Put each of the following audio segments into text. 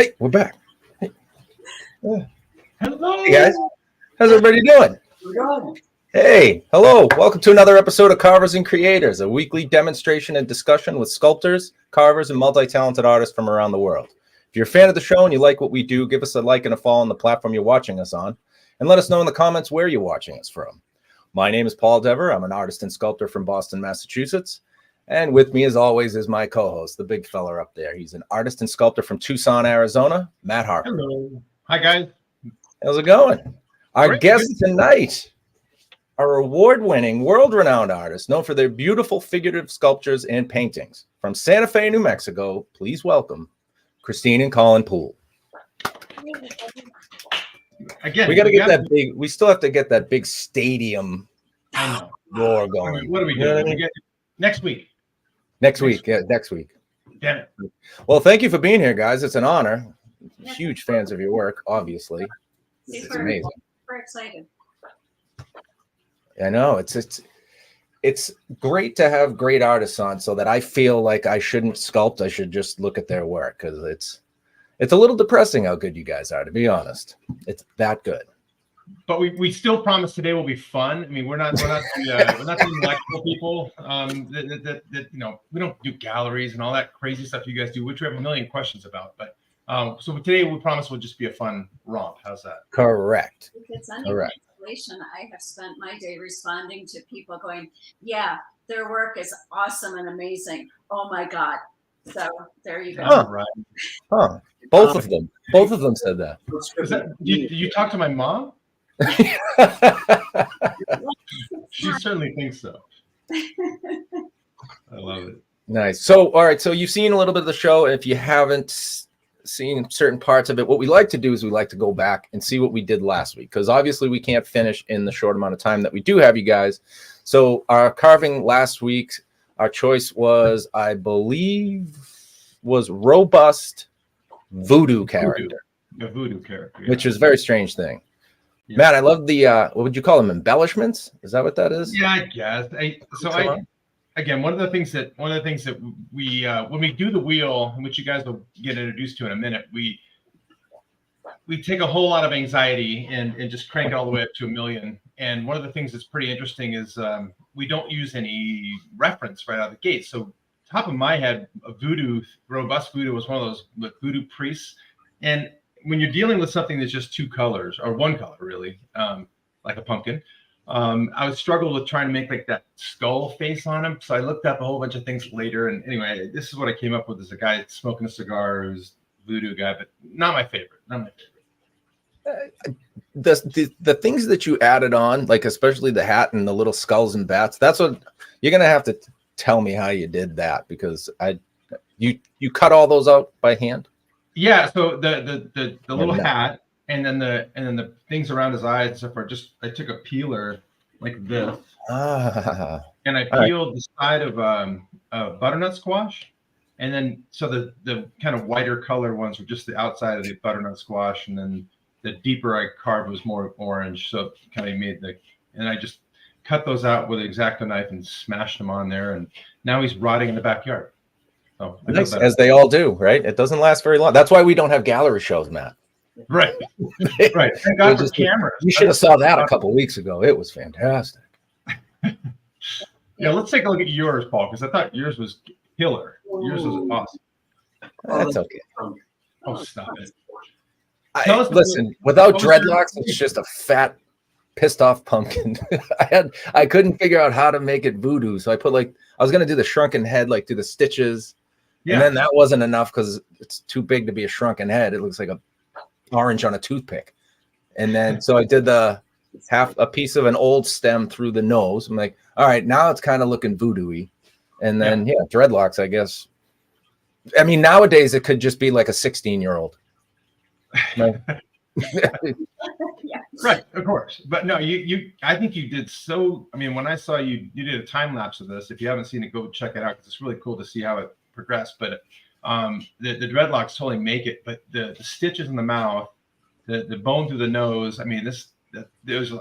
Hey, we're back. Hey, Hello. hey guys, how's everybody doing? Hey, hello. Welcome to another episode of Carvers and Creators, a weekly demonstration and discussion with sculptors, carvers, and multi-talented artists from around the world. If you're a fan of the show and you like what we do, give us a like and a follow on the platform you're watching us on, and let us know in the comments where you're watching us from. My name is Paul Dever. I'm an artist and sculptor from Boston, Massachusetts. And with me, as always, is my co-host, the big fella up there. He's an artist and sculptor from Tucson, Arizona, Matt Harper. Hello. Hi, guys. How's it going? Our Great. guest tonight, our award-winning, world-renowned artist known for their beautiful figurative sculptures and paintings. From Santa Fe, New Mexico, please welcome Kristine and Colin Poole. Again, We got to get that big. We still have to get that big stadium I know. roar going. What are we You know doing? what I mean? Next week. Next week. Yeah, next week. Damn it. Well, thank you for being here, guys. It's an honor. Huge fans of your work, obviously. It's amazing. We're excited. I know it's great to have great artists on, so that I feel like I shouldn't sculpt. I should just look at their work, because it's a little depressing how good you guys are, to be honest. It's that good. But we still promise today will be fun. I mean, we're not the intellectual people. That we don't do galleries and all that crazy stuff you guys do, which we have a million questions about. But so today we promise will just be a fun romp. How's that? Correct. If it's any consolation, I have spent my day responding to people going, yeah, their work is awesome and amazing. Oh my God. So there you go. Huh. Right. Huh. Both of them said that. You talk to my mom? She certainly thinks so. I love it. Nice. So, all right. So you've seen a little bit of the show. If you haven't seen certain parts of it, what we like to do is we like to go back and see what we did last week, because obviously we can't finish in the short amount of time that we do have you guys. So our carving last week, our choice was, I believe, was robust voodoo character. A voodoo character. Yeah. Which is a very strange thing. Yeah. Matt, I love the what would you call them? Embellishments? Is that what that is? Yeah, I guess. Again, one of the things that we when we do the wheel, which you guys will get introduced to in a minute, we take a whole lot of anxiety and just crank it all the way up to 1 million. And one of the things that's pretty interesting is we don't use any reference right out of the gate. So top of my head, robust voodoo was one of those voodoo priests. And when you're dealing with something that's just two colors, or one color really, like a pumpkin, I would struggle with trying to make like that skull face on him. So I looked up a whole bunch of things later, and anyway, this is what I came up with: is a guy smoking a cigar who's a voodoo guy, but not my favorite. The things that you added on, like especially the hat and the little skulls and bats, that's what you're gonna have to tell me how you did that, because you cut all those out by hand. Yeah, so the little hat and then the things around his eyes and stuff I took a peeler like this, and I peeled the side of butternut squash, and then so the kind of whiter color ones were just the outside of the butternut squash, and then the deeper I carved was more orange, so it kind of made and I just cut those out with an X-Acto knife and smashed them on there, and now he's rotting in the backyard. So nice, as they all do, right? It doesn't last very long. That's why we don't have gallery shows, Matt. Right. Right. Thank God for cameras. You should have saw that a couple weeks ago. It was fantastic. Yeah, let's take a look at yours, Paul, because I thought yours was killer. Yours was awesome. That's okay. Oh, stop it. Listen, without dreadlocks, it's just a fat, pissed off pumpkin. I couldn't figure out how to make it voodoo, so I was gonna do the shrunken head, like do the stitches, and then that wasn't enough because it's too big to be a shrunken head. It looks like a orange on a toothpick. And then so I did the half a piece of an old stem through the nose. I'm like, all right, now it's kind of looking voodoo-y. And then dreadlocks, I guess. I mean, nowadays it could just be like a 16-year-old. Right? Right, of course. But no, I think you did so. I mean, when I saw you did a time lapse of this. If you haven't seen it, go check it out, because it's really cool to see how it progressed. But the dreadlocks totally make it. But the stitches in the mouth, the bone through the nose. I mean,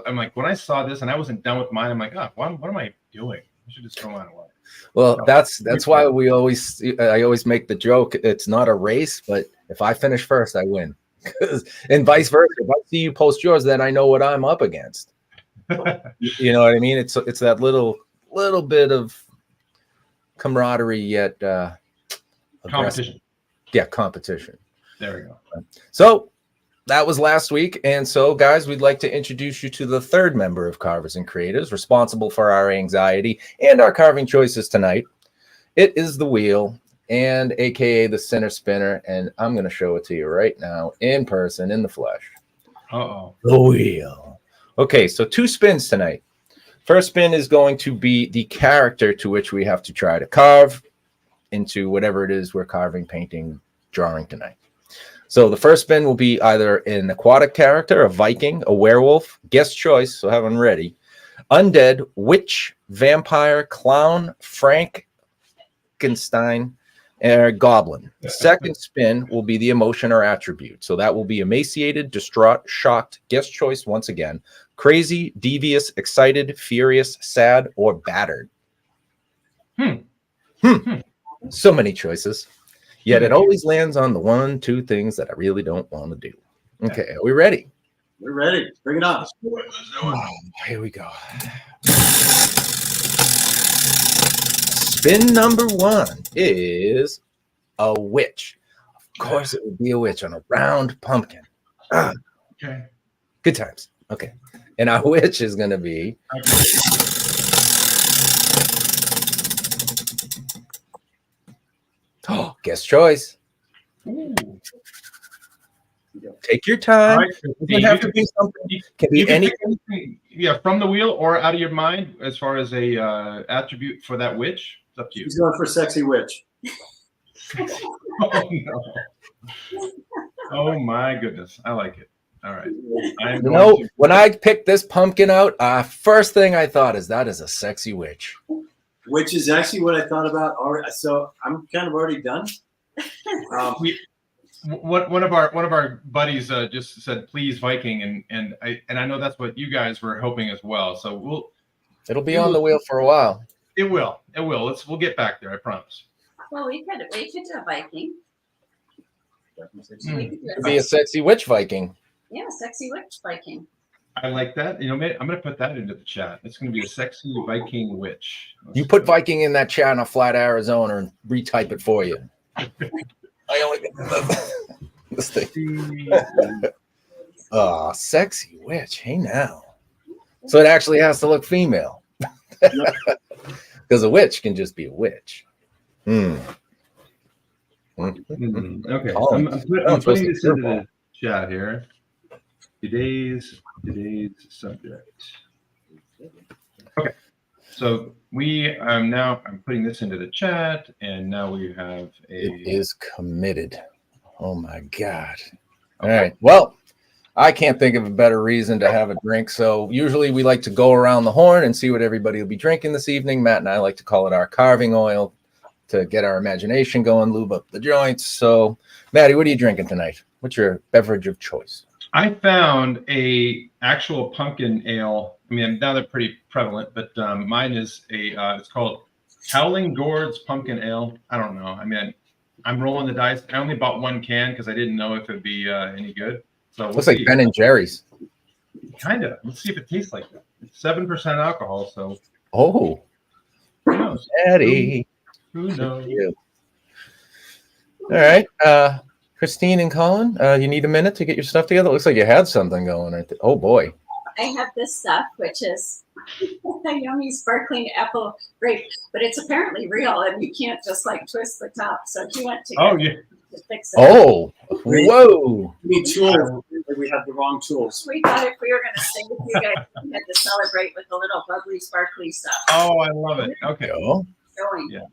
I'm like, when I saw this and I wasn't done with mine, I'm like, what am I doing? I should just throw mine away. Well, that's why I always make the joke. It's not a race, but If I finish first, I win. And vice versa. If I see you post yours, then I know what I'm up against. You know what I mean? It's that little bit of camaraderie yet Competition. Yeah, competition. There we go. So that was last week. And so, guys, we'd like to introduce you to the third member of Carvers and Creatives, responsible for our anxiety and our carving choices tonight. It is the wheel, and AKA the center spinner. And I'm going to show it to you right now in person, in the flesh. Uh-oh. The wheel. Okay, so 2 spins tonight. First spin is going to be the character to which we have to try to carve into whatever it is we're carving, painting, drawing tonight. So the first spin will be either an aquatic character, a Viking, a werewolf, guest choice, so have them ready, undead, witch, vampire, clown, Frankenstein, and goblin. The second spin will be the emotion or attribute. So that will be emaciated, distraught, shocked, guest choice once again, crazy, devious, excited, furious, sad, or battered. So many choices. Yet it always lands on the 1, 2 things that I really don't want to do. Okay, are we ready? We're ready. Bring it on. Here we go. Spin number 1 is a witch. Of course, it would be a witch on a round pumpkin. Okay. Good times. Okay. And our witch is going to be. Oh, guest choice. Ooh. Take your time. Right. It doesn't have to be something. Can be anything. Yeah, from the wheel or out of your mind as far as a attribute for that witch. It's up to you. He's going for sexy witch. Oh, no. Oh, my goodness. I like it. All right. When I picked this pumpkin out, first thing I thought is that is a sexy witch. Which is actually what I thought about already. So I'm kind of already done. One of our buddies just said, "Please, Viking," and I know that's what you guys were hoping as well. So it'll be on the wheel for a while. It will. We'll get back there. I promise. Well, we could do a Viking. It could be a sexy witch Viking. Yeah, sexy witch Viking. I like that. You know, I'm going to put that into the chat. It's going to be a sexy Viking witch. You put Viking in that chat in a flat Arizona and retype it for you. I only get this thing. Oh, sexy witch. Hey, now. So it actually has to look female. Because a witch can just be a witch. Okay. I'm putting this into the chat here. Today's subject. Okay, so I'm putting this into the chat, and now we have It is committed. Oh my God! All right. Well, I can't think of a better reason to have a drink. So usually we like to go around the horn and see what everybody will be drinking this evening. Matt and I like to call it our carving oil to get our imagination going, lube up the joints. So, Maddie, what are you drinking tonight? What's your beverage of choice? I found a actual pumpkin ale. I mean, now they're pretty prevalent, but mine is it's called Howling Gourds Pumpkin Ale. I don't know. I mean, I'm rolling the dice. I only bought 1 can because I didn't know if it'd be any good. So looks like Ben and Jerry's. Kind of. Let's see if it tastes like that. It's 7% alcohol, so. Oh, who knows? Eddie. Who knows? All right. Kristine and Colin, you need a minute to get your stuff together? It looks like you had something going right there. Oh, boy. I have this stuff, which is a yummy sparkling apple grape, but it's apparently real, and you can't just like twist the top. So he went to fix it. Oh, whoa. We need tools. We have the wrong tools. We thought if we were going to stay with you guys, we had to celebrate with a little bubbly, sparkly stuff. Oh, I love it. Okay. Going. Yeah.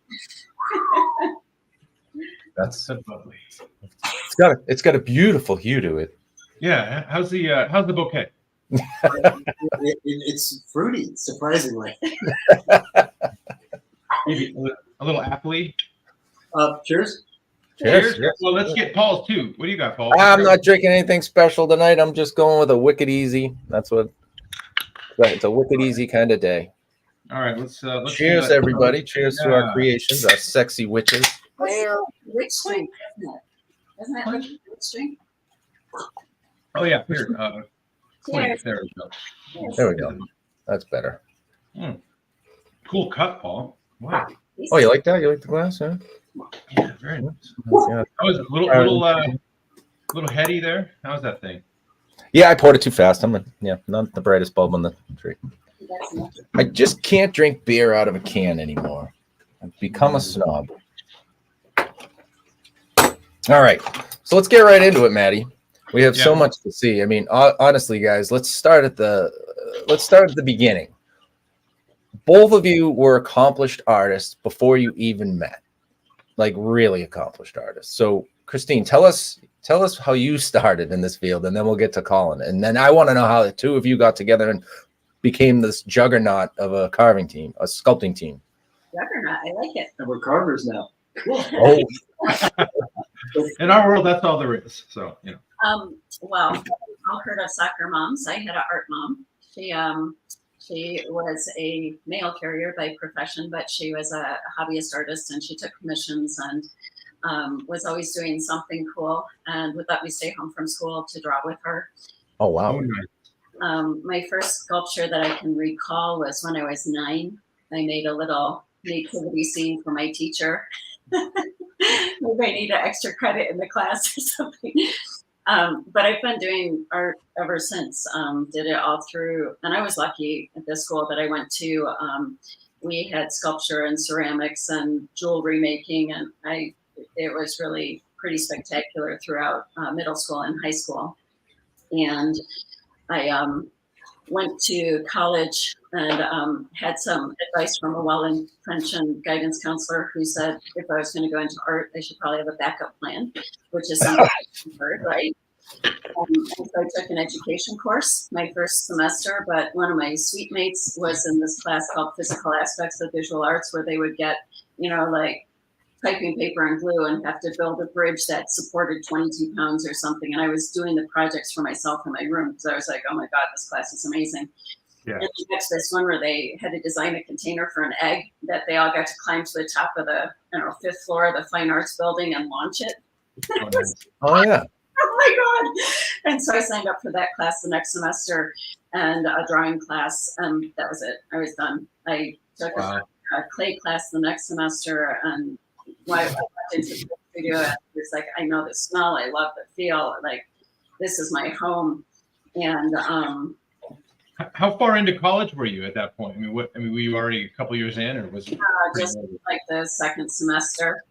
That's so lovely. It's got a beautiful hue to it. Yeah. How's the bouquet? It's fruity, surprisingly. Maybe a little appley. Cheers. Cheers. Well, let's get Paul's too. What do you got, Paul? I'm not drinking anything special tonight. I'm just going with a wicked easy. That's what. It's a wicked easy kind of day. All right, let's cheers, everybody. Cheers to our creations, our sexy witches. Witch drink, isn't it? Doesn't that look interesting? Oh yeah, here. Clink. There we go. There we go. That's better. Cool cut, Paul. Wow. Oh, you like that? You like the glass? Yeah. Yeah, very nice. Yeah. That was a little heady there. How's that thing? Yeah, I poured it too fast. Not the brightest bulb on the tree. I just can't drink beer out of a can anymore. I've become a snob. All right, so let's get right into it, Maddie. We have so much to see. I mean, honestly, guys, let's start at the beginning. Both of you were accomplished artists before you even met, like really accomplished artists. So, Kristine, tell us how you started in this field, and then we'll get to Colin. And then I want to know how the two of you got together and became this juggernaut of a carving team, a sculpting team. Juggernaut, I like it. And we're carvers now. Oh. In our world, that's all there is. So, you know. Well, I've all heard of soccer moms. I had an art mom. She was a mail carrier by profession, but she was a hobbyist artist, and she took commissions and was always doing something cool, and would let me stay home from school to draw with her. Oh, wow. My first sculpture that I can recall was when I was 9. I made a little nativity scene for my teacher. Maybe I need an extra credit in the class or something. But I've been doing art ever since. Did it all through, and I was lucky at the school that I went to. We had sculpture and ceramics and jewelry making, and it was really pretty spectacular throughout middle school and high school. And I went to college and had some advice from a well-intentioned guidance counselor who said if I was going to go into art, I should probably have a backup plan, which is something I've heard, right? And so I took an education course my first semester, but one of my suite mates was in this class called Physical Aspects of Visual Arts, where they would get, like typing paper and glue and have to build a bridge that supported 22 pounds or something. And I was doing the projects for myself in my room because I was like, oh my God, this class is amazing. Yeah. And next this one where they had to design a container for an egg that they all got to climb to the top of the 5th floor of the Fine Arts building and launch it. Oh yeah. Oh my God. And so I signed up for that class the next semester and a drawing class. And that was it. I was done. I took a clay class the next semester, and I went into the studio, and it's like, I know the smell. I love the feel. Like, this is my home. And how far into college were you at that point? I mean, were you already a couple years in, or was it just like the second semester?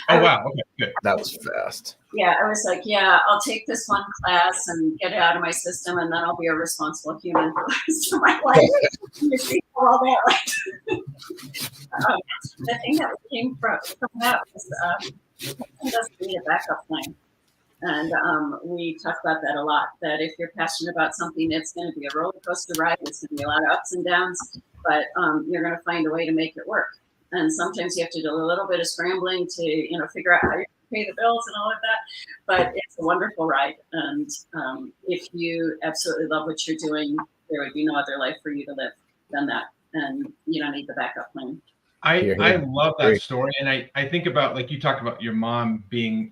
Oh wow, okay, good. That was fast. Yeah, I was like, I'll take this one class and get it out of my system, and then I'll be a responsible human for the rest of my life. All that, the thing that came from that was doesn't need a backup plan. And we talk about that a lot, that if you're passionate about something, it's going to be a roller coaster ride. It's going to be a lot of ups and downs, but you're going to find a way to make it work. And sometimes you have to do a little bit of scrambling to, figure out how you pay the bills and all of that. But it's a wonderful ride. And if you absolutely love what you're doing, there would be no other life for you to live than that. And you don't need the backup plan. I love that story. And I think about, like you talked about your mom being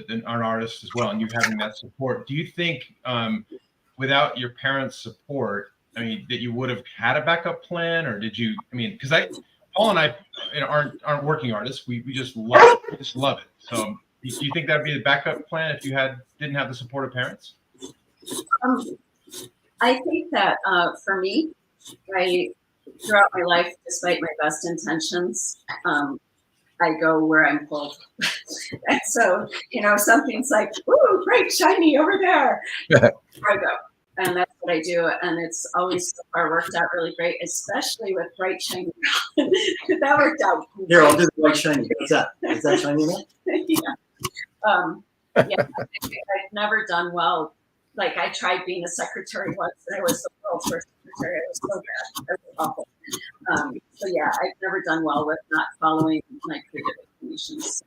an artist as well, and you having that support. Do you think without your parents' support, that you would have had a backup plan, or did you, because Paul and I aren't working artists. We just love it. So do you think that'd be the backup plan if you didn't have the support of parents? I think that for me, throughout my life, despite my best intentions, I go where I'm pulled. And so, something's like, ooh, great, shiny over there. I go. And that's what I do. And it's always so far worked out really great, especially with bright, shiny. That worked out. Here, I'll do the bright, shiny. What's that? Is that shiny enough? I've never done well. Like, I tried being a secretary once, and I was the world's first secretary. It was so bad. It was awful. I've never done well with not following my creative inclinations.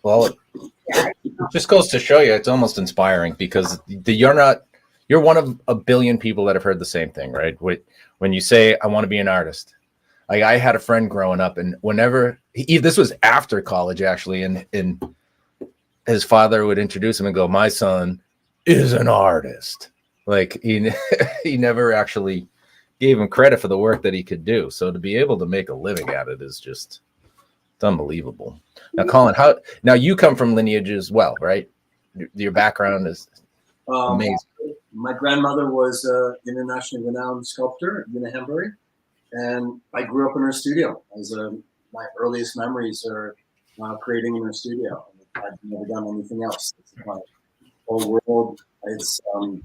Well, it just goes to show you, it's almost inspiring, because you're one of a billion people that have heard the same thing, right? When you say, I want to be an artist. Like, I had a friend growing up, and whenever this was after college, actually, and his father would introduce him and go, "My son is an artist." Like he he never actually gave him credit for the work that he could do. So to be able to make a living at it is just, it's unbelievable. Now, Colin, now you come from lineage as well, right? Your background is amazing. My grandmother was an internationally renowned sculptor, Nina Hembury, and I grew up in her studio. My earliest memories are creating in her studio. I've never done anything else. It's my whole world. It's one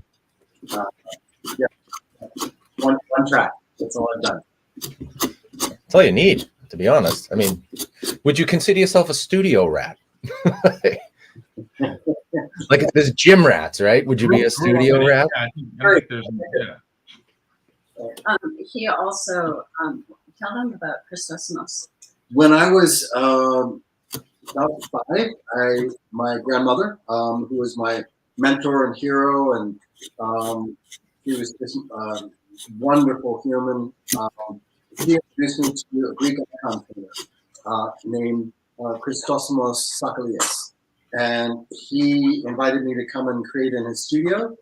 track. That's all I've done. That's all you need, to be honest. I mean, would you consider yourself a studio rat? Like there's gym rats, right? Would you be a studio rat? He also tell them about Christosmos. When I was about 5, my grandmother, who was my mentor and hero, and she was this wonderful human. He introduced me to a Greek icon painter named Kristosmos Sakalias, and he invited me to come and create in his studio.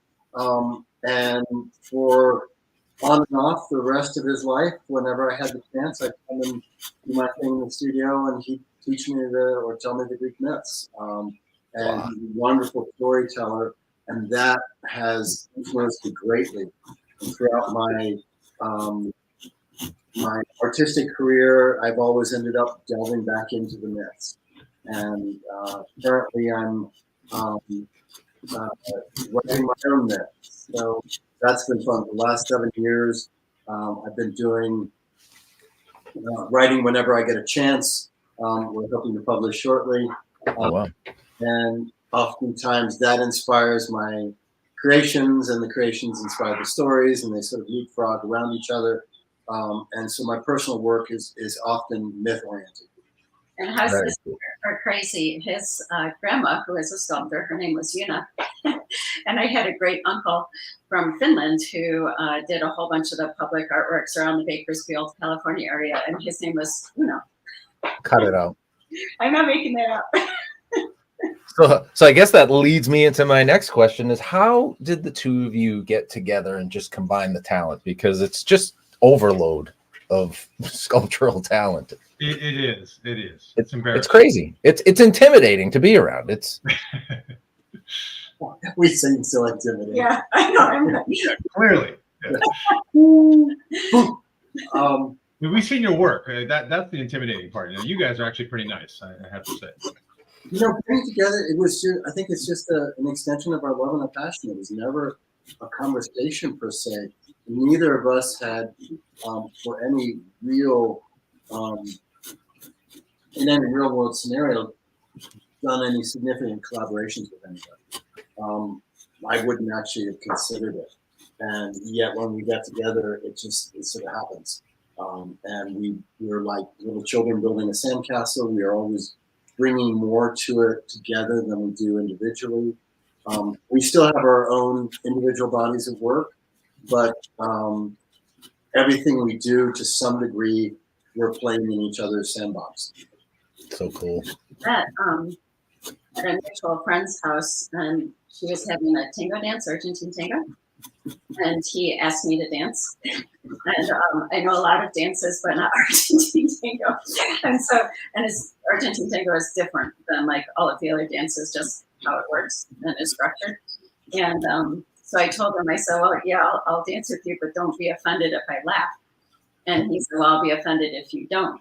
And for on and off the rest of his life, whenever I had the chance, I'd come and do my thing in the studio, and he'd teach me or tell me the Greek myths. And he's a wonderful storyteller, and that has influenced me greatly. And throughout my my artistic career, I've always ended up delving back into the myths. And currently, I'm writing my own myths. So that's been fun. The last 7 years, I've been doing writing whenever I get a chance. We're hoping to publish shortly. And oftentimes that inspires my creations, and the creations inspire the stories, and they sort of leapfrog around each other. And so my personal work is often myth-oriented. And how's this for crazy? His grandma, who is a sculptor, her name was Una. And I had a great uncle from Finland who did a whole bunch of the public artworks around the Bakersfield, California area, and his name was Una. Cut it out. I'm not making that up. So I guess that leads me into my next question is, how did the two of you get together and just combine the talent? Because it's just overload of sculptural talent. It is. It's embarrassing. It's crazy. It's intimidating to be around. It's we seem so intimidating. Yeah, I know. Yeah, clearly. Yeah. We've seen your work. That's the intimidating part. You guys are actually pretty nice, I have to say. Putting together, it was just, I think it's just an extension of our love and our passion. It was never a conversation per se. Neither of us had, for any real, in any real world scenario, done any significant collaborations with anybody. I wouldn't actually have considered it. And yet when we got together, it sort of happens. And we were like little children building a sandcastle. We are always bringing more to it together than we do individually. We still have our own individual bodies of work, but everything we do, to some degree, we're playing in each other's sandbox. So cool. At a mutual friend's house, and she was having a tango dance, Argentine tango, and he asked me to dance. And I know a lot of dances, but not Argentine tango. And his Argentine tango is different than like all of the other dances, just how it works and is structured. And so I told him, I said, well, yeah, I'll dance with you, but don't be offended if I laugh. And he said, well, I'll be offended if you don't.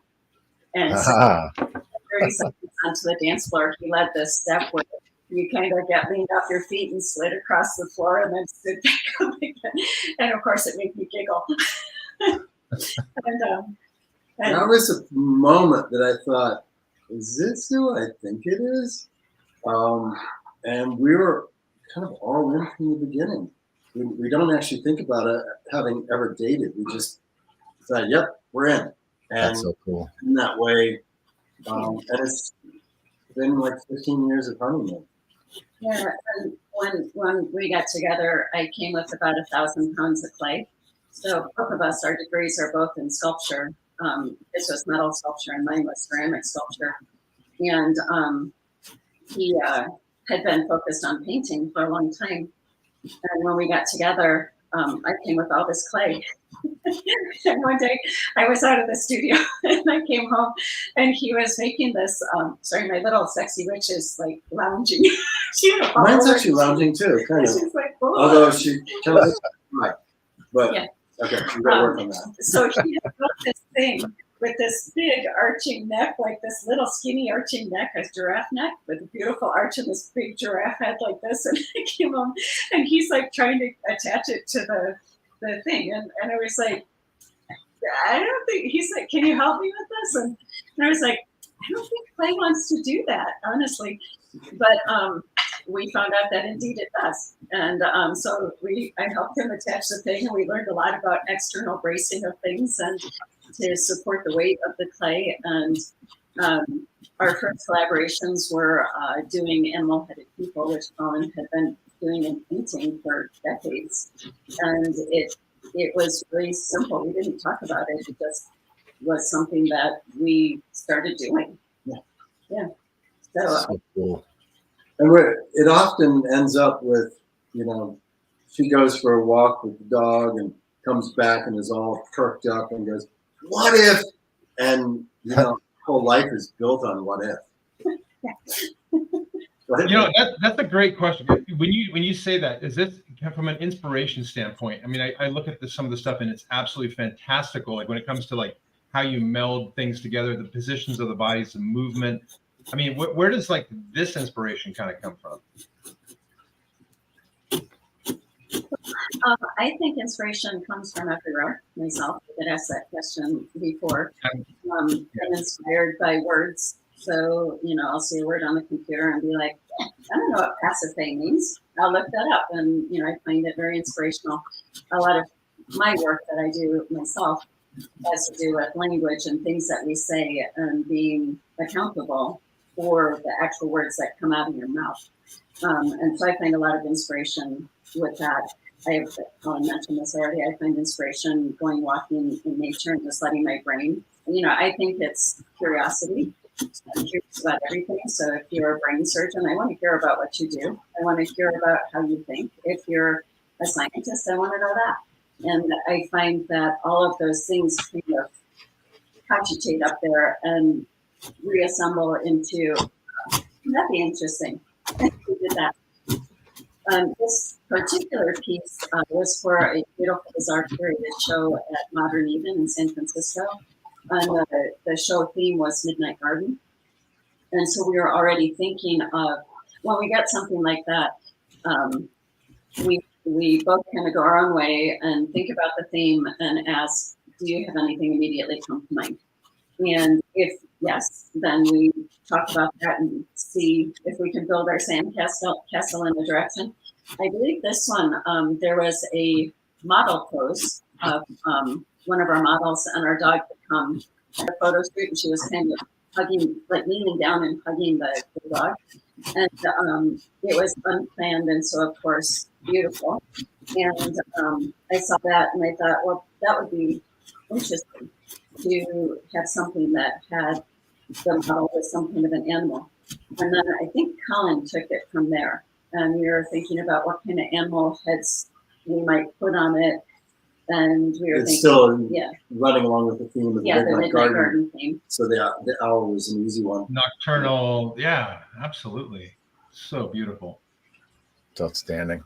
And so 30 seconds onto the dance floor, he led this step where you kind of get leaned off your feet and slid across the floor and then stood back up again. And of course, it made me giggle. and that was a moment that I thought, is this who I think it is? And we were kind of all in from the beginning. We don't actually think about it having ever dated. We just thought, yep, we're in. And that's so cool. In that way, and it's been like 15 years of honeymoon. Yeah, and when we got together, I came with about 1,000 pounds of clay. So both of us, our degrees are both in sculpture. This was metal sculpture and mine was ceramic sculpture. And had been focused on painting for a long time. And when we got together, I came with all this clay. And one day I was out of the studio and I came home and he was making this, sorry, my little sexy witch is like lounging. Mine's actually lounging too, kind of. She's like, oh. Although she kind of right. But yeah. Okay, you gotta work on that. So he had built this thing with this big arching neck, like this little skinny arching neck, a giraffe neck with a beautiful arch, and this big giraffe head like this. And I came home and he's like trying to attach it to the thing. And I was like, I don't think, he's like, can you help me with this? And I was like, I don't think Clay wants to do that, honestly. But we found out that indeed it does. And so I helped him attach the thing, and we learned a lot about external bracing of things and to support the weight of the clay. And our first collaborations were doing animal-headed people, which Colin had been doing in painting for decades. And it was really simple. We didn't talk about it. It just was something that we started doing. Yeah. So cool. And it often ends up with, she goes for a walk with the dog and comes back and is all perked up and goes, what if? And, whole life is built on what if. That's a great question. When you say that, is this from an inspiration standpoint? I mean, I look at some of the stuff and it's absolutely fantastical. Like when it comes to like how you meld things together, the positions of the bodies, the movement. I mean, where does like this inspiration kind of come from? I think inspiration comes from everywhere. Myself, I get asked that question before. I'm inspired by words. So, I'll see a word on the computer and be like, I don't know what passive means. I'll look that up. And, I find it very inspirational. A lot of my work that I do myself has to do with language and things that we say and being accountable for the actual words that come out of your mouth. And so I find a lot of inspiration with that. Colin mentioned this already. I find inspiration going walking in nature and just letting my brain, I think it's curiosity. I'm curious about everything. So if you're a brain surgeon, I want to hear about what you do. I want to hear about how you think. If you're a scientist, I want to know that. And I find that all of those things kind of cogitate up there and reassemble into, that'd be interesting. We did that. This particular piece was for a beautiful bizarre period show at Modern Eden in San Francisco. And the show theme was Midnight Garden. And so we were already thinking of, when we got something like that, we both kind of go our own way and think about the theme and ask, do you have anything immediately come to mind? And if yes, then we talk about that and see if we can build our sand castle in the direction. I believe this one, there was a model pose of one of our models, and our dog had come at a photo shoot, and she was kind of hugging, like leaning down and hugging the dog. And it was unplanned, and so of course beautiful. And I saw that, and I thought, well, that would be interesting to have something that had the model with some kind of an animal. And then I think Colin took it from there. And we were thinking about what kind of animal heads we might put on it. And we were thinking, still running along with the theme of the Midnight Garden theme. So the owl was an easy one. Nocturnal, yeah, absolutely. So beautiful. It's outstanding.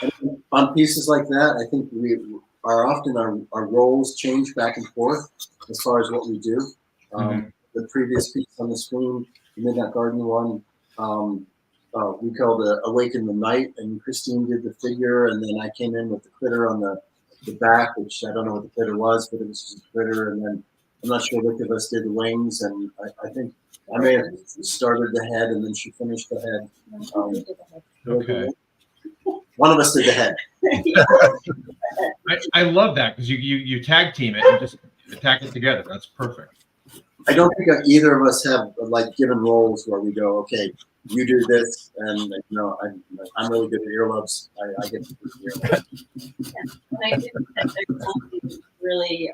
And on pieces like that, I think we are often our roles change back and forth as far as what we do. The previous piece on the screen, the Midnight Garden one, we called Awaken the Night, and Kristine did the figure, and then I came in with the critter on the back, which I don't know what the critter was, but it was just a critter, and then I'm not sure which of us did the wings, and I think I may have started the head, and then she finished the head. Okay. One of us did the head. I love that, because you tag team it and just attack it together. That's perfect. I don't think either of us have like given roles where we go, okay, you do this, and I'm really good at earlobes. I get to do earlobes. And I think that there's something really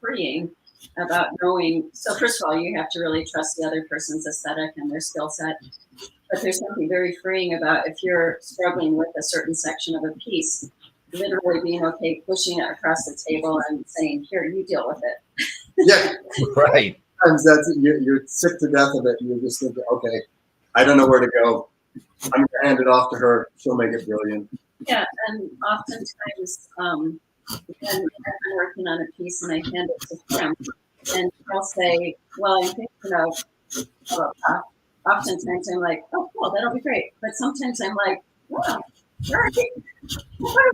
freeing about knowing. So first of all, you have to really trust the other person's aesthetic and their skill set. But there's something very freeing about if you're struggling with a certain section of a piece, literally being okay pushing it across the table and saying, "Here, you deal with it." Yeah, right. Sometimes that's you're sick to death of it, and you're just thinking, okay, I don't know where to go. I'm gonna hand it off to her. She'll make it brilliant. Yeah, and oftentimes when I'm working on a piece and I hand it to him, and he'll say, "Well, I'm thinking of blah, blah, blah." Oftentimes I'm like, "Oh, cool, that'll be great." But sometimes I'm like, "Wow, right.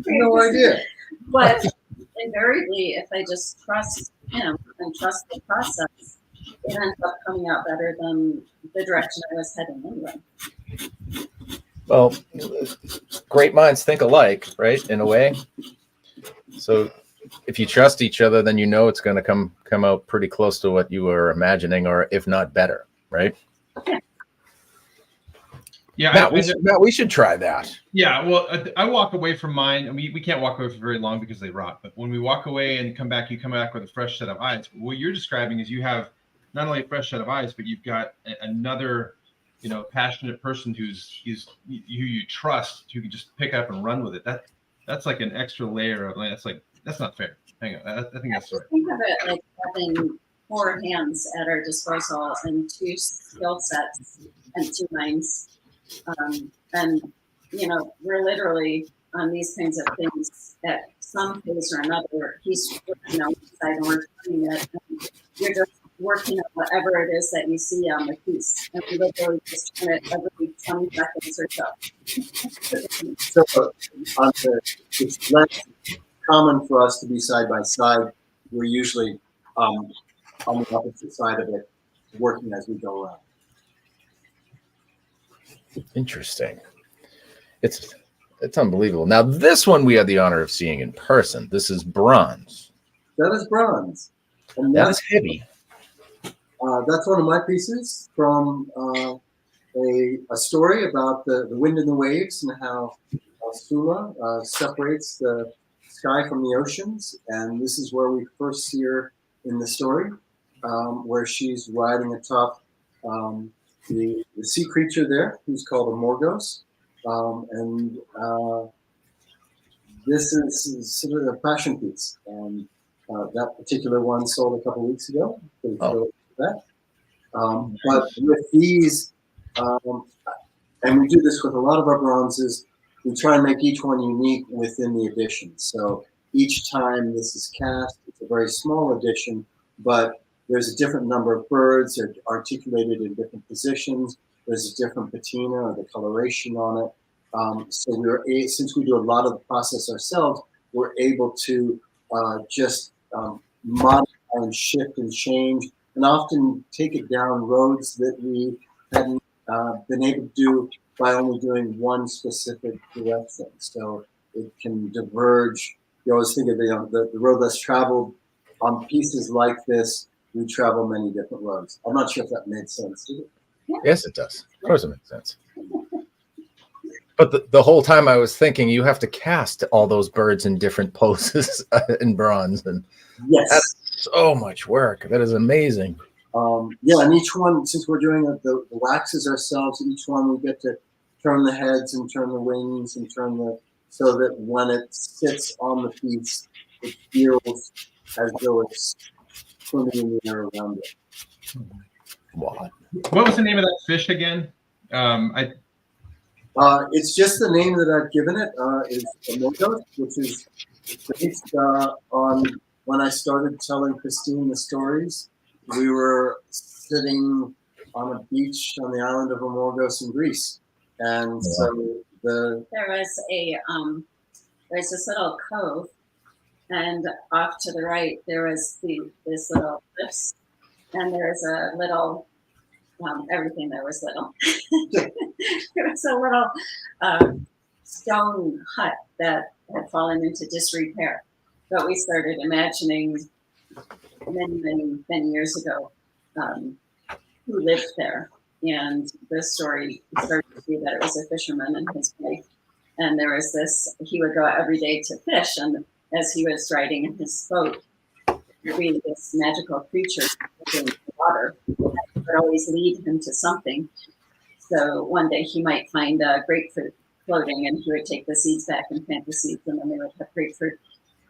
No idea." But invariably, if I just trust him and trust the process, it ends up coming out better than the direction I was heading anyway. Well, great minds think alike, right? In a way. So if you trust each other, then you know it's going to come out pretty close to what you were imagining, or if not better, right? Yeah, Matt, we should try that. Yeah, well, I walk away from mine, and we can't walk away for very long because they rot. But when we walk away and come back, you come back with a fresh set of eyes. What you're describing is you have not only a fresh set of eyes, but you've got another, passionate person who you trust, who can just pick up and run with it. That's like an extra layer of that's not fair. Hang on, I think that's fair. Think of it like having 4 hands at our disposal and 2 skill sets and 2 minds. And we're literally on these kinds of things at some phase or another. He's working on one side and we're doing it. And you're just working on whatever it is that you see on the piece. And we literally just turn it every 20 seconds or so. So it's less common for us to be side by side. We're usually on the opposite side of it, working as we go around. Interesting. It's unbelievable. Now, this one we had the honor of seeing in person. This is bronze. That is bronze. And that is heavy. That's one of my pieces from a story about the wind and the waves and how Sula separates the sky from the oceans. And this is where we first see her in the story, where she's riding atop the sea creature there, who's called a Morgos. And this is sort of a fashion piece. And that particular one sold a couple of weeks ago. But with these, and we do this with a lot of our bronzes, we try and make each one unique within the edition. So each time this is cast, it's a very small edition, but there's a different number of birds. They're articulated in different positions. There's a different patina or the coloration on it. So since we do a lot of the process ourselves, we're able to just modify and shift and change, and often take it down roads that we hadn't been able to do by only doing one specific direction. So it can diverge. You always think of the road less traveled. On pieces like this, we travel many different roads. I'm not sure if that made sense. Did it? Yes, it does. Of course it makes sense. But the whole time I was thinking, you have to cast all those birds in different poses in bronze. And yes, that's so much work. That is amazing. Yeah, and each one, since we're doing the waxes ourselves, each one we get to turn the heads and turn the wings and so that when it sits on the piece, it feels as though it's swimming in the air around it. Wow. What was the name of that fish again? It's just the name that I've given it. Is Morgos, which is based on when I started telling Kristine the stories. We were sitting on a beach on the island of Amorgos in Greece, and so there was this little cove, and off to the right there was this little cliffs, and there's a little everything there was little. It was a little stone hut that had fallen into disrepair, but we started imagining many years ago who lived there, and this story started to be that it was a fisherman and his wife, and there was this, he would go out every day to fish, and as he was riding in his boat, there would be this magical creature in the water that would always lead him to something. So one day he might find grapefruit floating, and he would take the seeds back and plant the seeds, and then they would have grapefruit.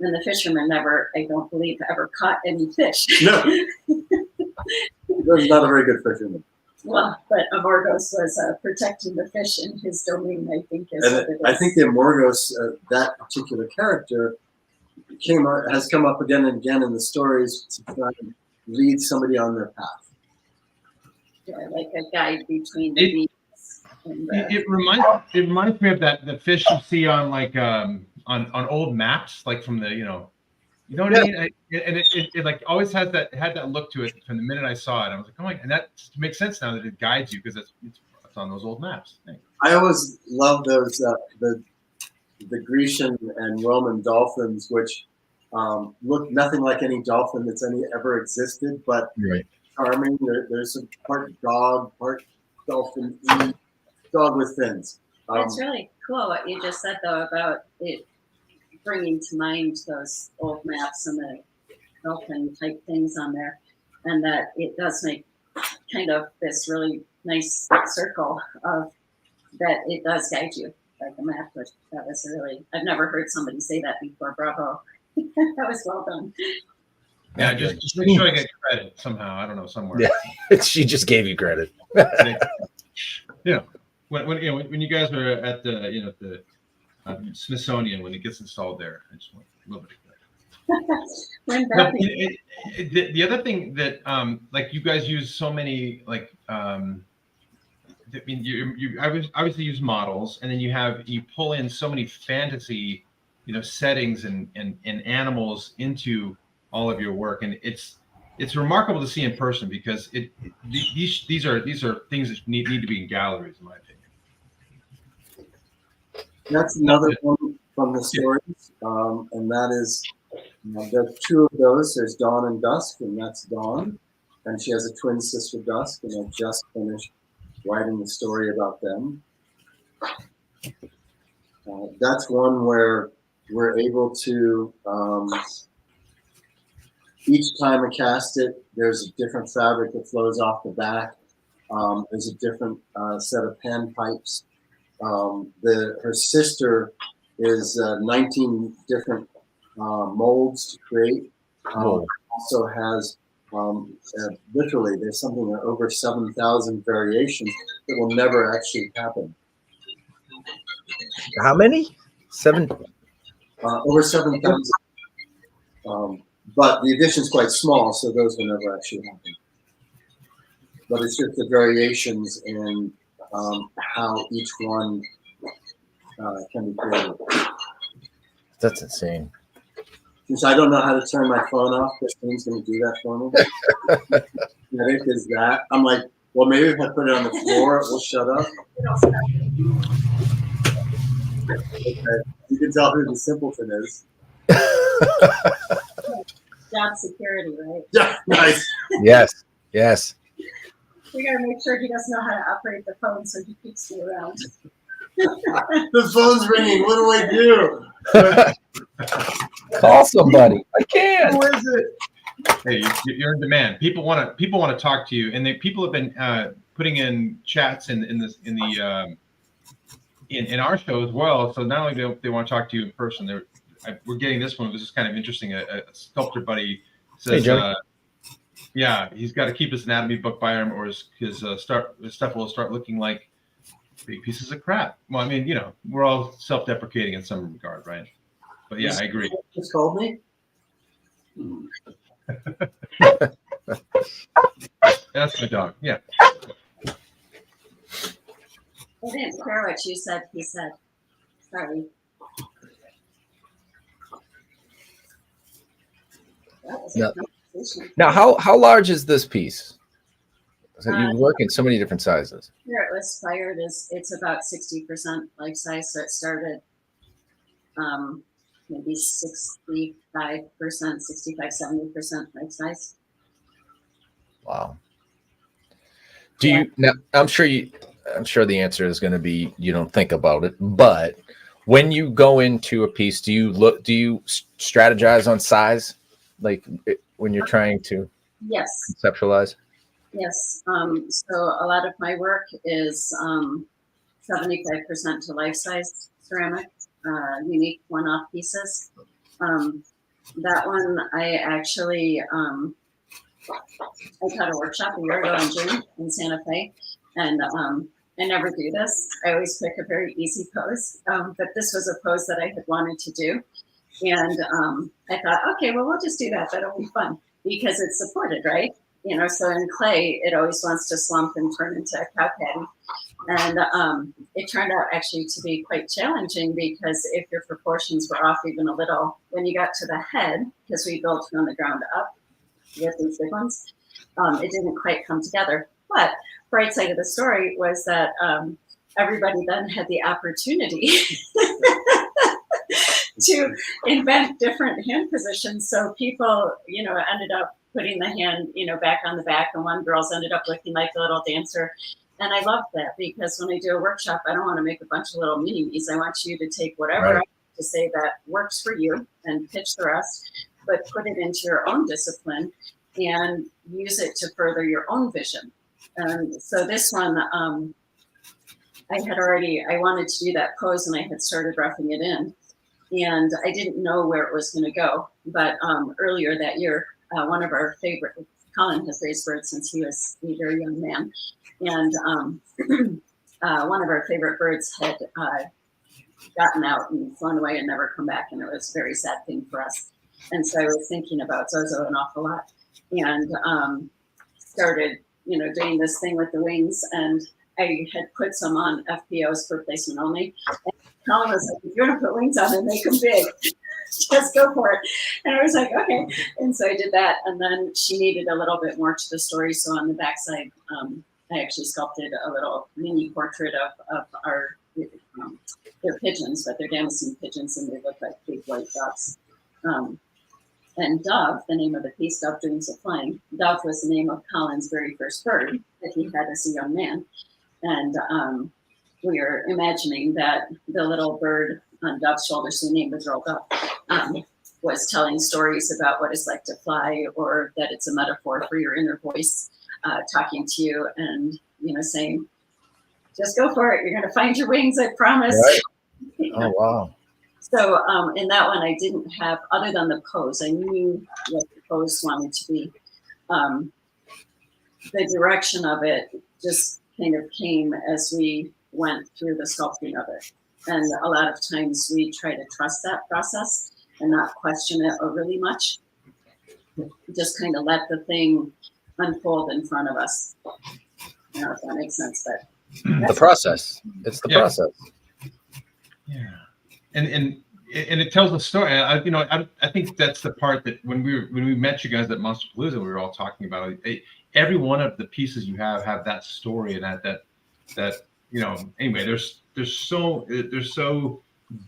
And the fisherman never, I don't believe, ever caught any fish. No. He's not a very good fisherman. Well, but Amorgos was protecting the fish in his domain, I think. I think the Amorgos, that particular character, has come up again and again in the stories to try and lead somebody on their path. Yeah, like a guide between the beasts. It reminds me of the fish you see on like on old maps, like from the what I mean? And it like always had that look to it from the minute I saw it. I was like, oh my, and that makes sense now that it guides you because it's on those old maps. Thanks. I always love those the Grecian and Roman dolphins, which look nothing like any dolphin that's ever existed, but charming. There's some part dog, part dolphin, dog with fins. It's really cool what you just said though about it bringing to mind those old maps and the dolphin type things on there, and that it does make kind of this really nice circle of that it does guide you like a map. Which that was really, I've never heard somebody say that before. Bravo. That was well done. Yeah, just make sure I get credit somehow. I don't know, somewhere. Yeah, she just gave you credit. When you guys are at the Smithsonian, when it gets installed there, I just want a little bit of credit. The other thing that like you guys use so many like I mean you obviously use models, and then you pull in so many fantasy settings and animals into all of your work, and it's remarkable to see in person because these are things that need to be in galleries, in my opinion. That's another one from the stories, and that is there are two of those. There's Dawn and Dusk, and that's Dawn, and she has a twin sister, Dusk, and I just finished writing the story about them. That's one where we're able to, each time I cast it, there's a different fabric that flows off the back. There's a different set of panpipes. Her sister is 19 different molds to create. Also has literally, there's something over 7,000 variations that will never actually happen. How many? Over 7,000. But the edition's quite small, so those will never actually happen. But it's just the variations in how each one can be created. That's insane. Since I don't know how to turn my phone off, this thing's going to do that for me. It is that. I'm like, well, maybe if I put it on the floor, it will shut up. Okay. You can tell who the simpleton is. Job security, right? Yeah, nice. Yes. We gotta make sure he doesn't know how to operate the phone, so he keeps me around. The phone's ringing. What do I do? Call somebody. I can't. Who is it? Hey, you're in demand. People want to talk to you, and people have been putting in chats in our show as well. So not only do they want to talk to you in person, we're getting this one. This is kind of interesting. A sculptor buddy says, hey, yeah, he's got to keep his anatomy book by him, or his stuff will start looking like big pieces of crap. Well, I mean, we're all self-deprecating in some regard, right? But yeah, I agree. Just called me. That's my dog. Yeah. I didn't hear what you said. He said, sorry. Now, how large is this piece? So you work in so many different sizes. Here it was fired it's about 60% life size. So it started maybe 65%, 65-70% life size. Wow. Do you now? I'm sure the answer is going to be you don't think about it, but when you go into a piece, do you strategize on size, like when you're trying to yes conceptualize? Yes. So a lot of my work is 75% to life-size ceramic, unique one-off pieces. That one I actually I taught a workshop a year ago in June in Santa Fe, and I never do this. I always pick a very easy pose, but this was a pose that I had wanted to do, and I thought, okay, well, we'll just do that. That'll be fun because it's supported, right? You know, so in clay, it always wants to slump and turn into a cow patty. And it turned out actually to be quite challenging because if your proportions were off even a little, when you got to the head, because we built from the ground up with these big ones, it didn't quite come together. But bright side of the story was that everybody then had the opportunity to invent different hand positions. So people, you know, ended up putting the hand, you know, back on the back, and one girl's ended up looking like a little dancer. And I love that because when I do a workshop, I don't want to make a bunch of little mini-me's. I want you to take whatever I have to say that works for you and pitch the rest, but put it into your own discipline and use it to further your own vision. And so this one, I wanted to do that pose and I had started roughing it in. And I didn't know where it was going to go. But earlier that year, one of our favorite, Colin has raised birds since he was a very young man. And one of our favorite birds had gotten out and flown away and never come back. And it was a very sad thing for us. And so I was thinking about Zozo an awful lot and started, you know, doing this thing with the wings. And I had put some on FPOs for placement only. And Colin was like, if you want to put wings on and make them big, just go for it. And I was like, okay. And so I did that. And then she needed a little bit more to the story. So on the backside, I actually sculpted a little mini portrait of our, they're pigeons, but they're damascene pigeons and they look like big white doves. And Dove, the name of the piece, Dove Dreams of Flying, Dove was the name of Colin's very first bird that he had as a young man. And we were imagining that the little bird on Dove's shoulder, so the name was rolled up, was telling stories about what it's like to fly, or that it's a metaphor for your inner voice talking to you and, you know, saying, just go for it. You're going to find your wings, I promise. Right. Oh, wow. So in that one, I didn't have, other than the pose, I knew what the pose wanted to be. The direction of it just kind of came as we went through the sculpting of it. And a lot of times we try to trust that process and not question it overly much. Just kind of let the thing unfold in front of us. I don't know if that makes sense, but the process. It's the process. Yeah. And it tells a story. I think that's the part that when we met you guys at Monsterpalooza, we were all talking about it. Every one of the pieces you have that story, and that you know. Anyway, they're so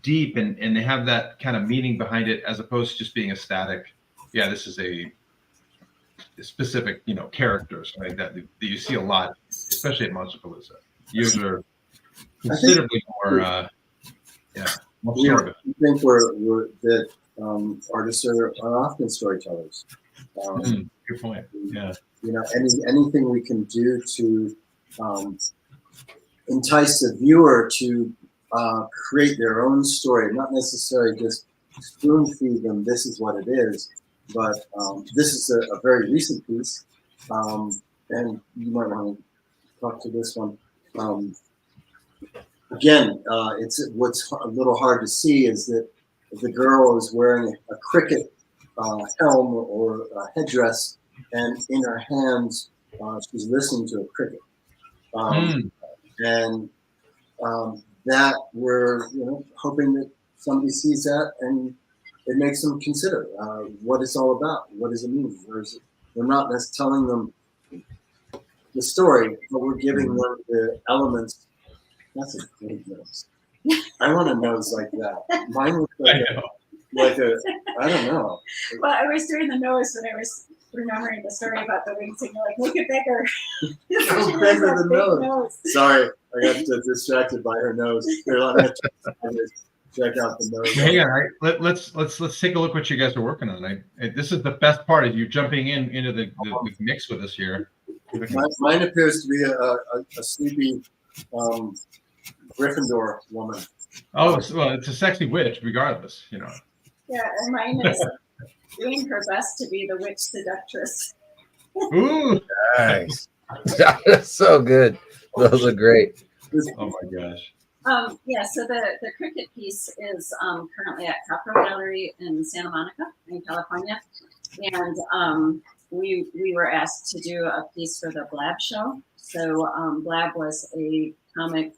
deep, and they have that kind of meaning behind it, as opposed to just being a static. Yeah, this is a specific, you know, characters like that you see a lot, especially at Monsterpalooza. Yours are considerably more. I think that artists are often storytellers. Good point. Yeah. You know, anything we can do to entice the viewer to create their own story, not necessarily just spoon feed them, this is what it is, but this is a very recent piece, and you might want to talk to this one. Again, it's what's a little hard to see is that the girl is wearing a cricket helm or a headdress, and in her hands she's listening to a cricket, and that we're hoping that somebody sees that and it makes them consider what it's all about. What does it mean? We're not just telling them the story, but we're giving them the elements. That's a great nose. I want a nose like that. Mine looks like a I don't know. Well, I was doing the nose when I was remembering the story about the wings, and you're like, make it bigger. It's bigger than nose. Sorry, I got distracted by her nose. Here, let me check out the nose. Hang on, let's take a look what you guys are working on. This is the best part of you jumping into the mix with us here. Mine appears to be a sleepy Gryffindor woman. Oh, well, it's a sexy witch, regardless, you know. Yeah, and mine is doing her best to be the witch seductress. Ooh, Nice. That's so good. Those are great. oh my gosh. Yeah, so the cricket piece is currently at Copper Gallery in Santa Monica in California. And we were asked to do a piece for the Blab show. So Blab was a comic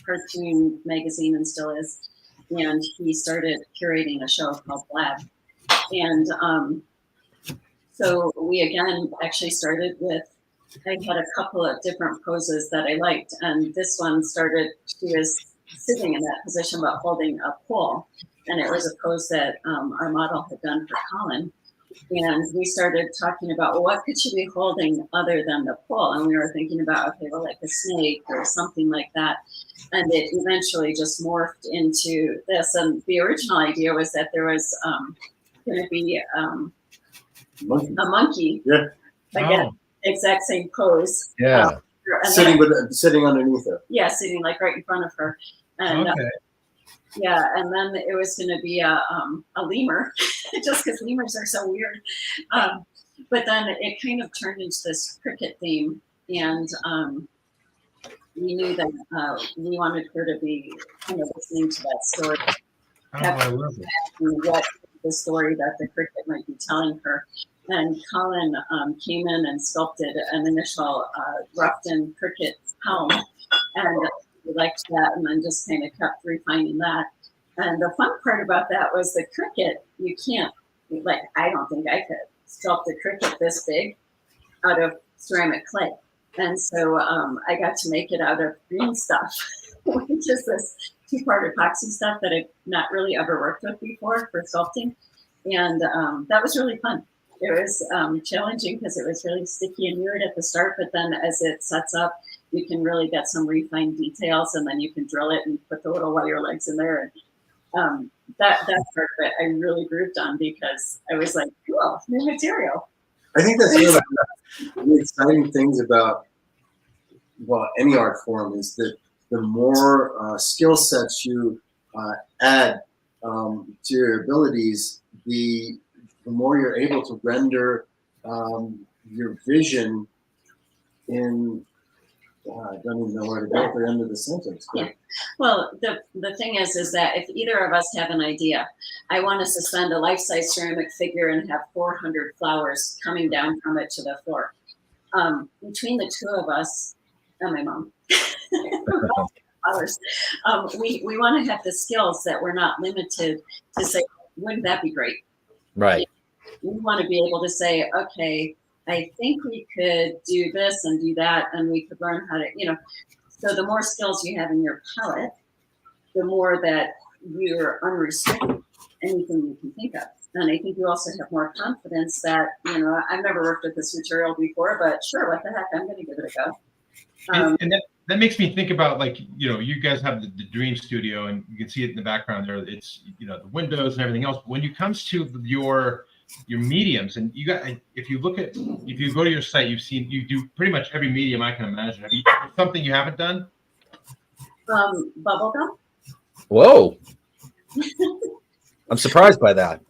cartoon magazine and still is. And he started curating a show called Blab. And so we again actually started with, I had a couple of different poses that I liked. And this one started, she was sitting in that position but holding a pole. And it was a pose that our model had done for Colin. And we started talking about, well, what could she be holding other than the pole? And we were thinking about, okay, well, like a snake or something like that. And it eventually just morphed into this. And the original idea was that there was going to be a monkey. Yeah. Again, exact same pose. Yeah. Sitting underneath her. Yeah, sitting like right in front of her. And Okay. yeah, and then it was going to be a lemur, just because lemurs are so weird. But then it kind of turned into this cricket theme, and we knew that we wanted her to be kind of listening to that story, I love it. what the story that the cricket might be telling her. And Colin came in and sculpted an initial Ruffton cricket helm, and we liked that, and then just kind of kept refining that. And the fun part about that was the cricket, you can't, like, I don't think I could sculpt a cricket this big out of ceramic clay. And so I got to make it out of green stuff, which is this two-part epoxy stuff that I've not really ever worked with before for sculpting. And that was really fun. It was challenging because it was really sticky and weird at the start, but then as it sets up, you can really get some refined details, and then you can drill it and put the little wire legs in there. And that part of it I really grooved on because I was like, cool, new material. I think that's one of the exciting things about, well, any art form is that the more skill sets you add to your abilities, the more you're able to render your vision in, I don't even know where to go at the end of the sentence. Yeah. Well, the thing is that if either of us have an idea, I want to suspend a life-size ceramic figure and have 400 flowers coming down from it to the floor. Between the two of us, and my mom, flowers, we want to have the skills that we're not limited to say, wouldn't that be great? Right. We want to be able to say, okay, I think we could do this and do that, and we could learn how to, so the more skills you have in your palette, the more that you're unrestricted, anything you can think of. And I think you also have more confidence that, I've never worked with this material before, but sure, what the heck, I'm going to give it a go. And that makes me think about, like, you guys have the Dream Studio, and you can see it in the background there. It's, the windows and everything else. But when it comes to your mediums, and if you go to your site, you do pretty much every medium I can imagine. Have you something you haven't done? Bubblegum. Whoa. I'm surprised by that.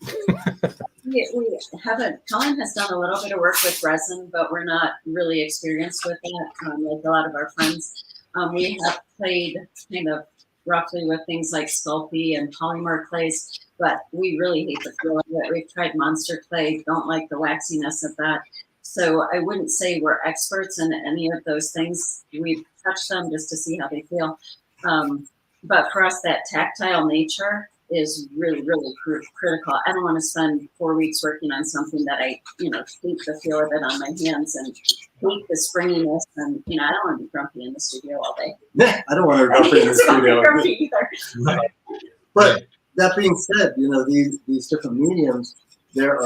We haven't. Colin has done a little bit of work with resin, but we're not really experienced with it, like a lot of our friends. We have played kind of roughly with things like Sculpey and polymer clays, but we really hate the feel of it. We've tried monster clay, don't like the waxiness of that. So I wouldn't say we're experts in any of those things. We've touched them just to see how they feel. But for us, that tactile nature is really, really critical. I don't want to spend 4 weeks working on something that I, hate the feel of it on my hands and hate the springiness. And, I don't want to be grumpy in the studio all day. Yeah, I don't want to be grumpy in the studio. Grumpy either. Right. But that being said, these different mediums, there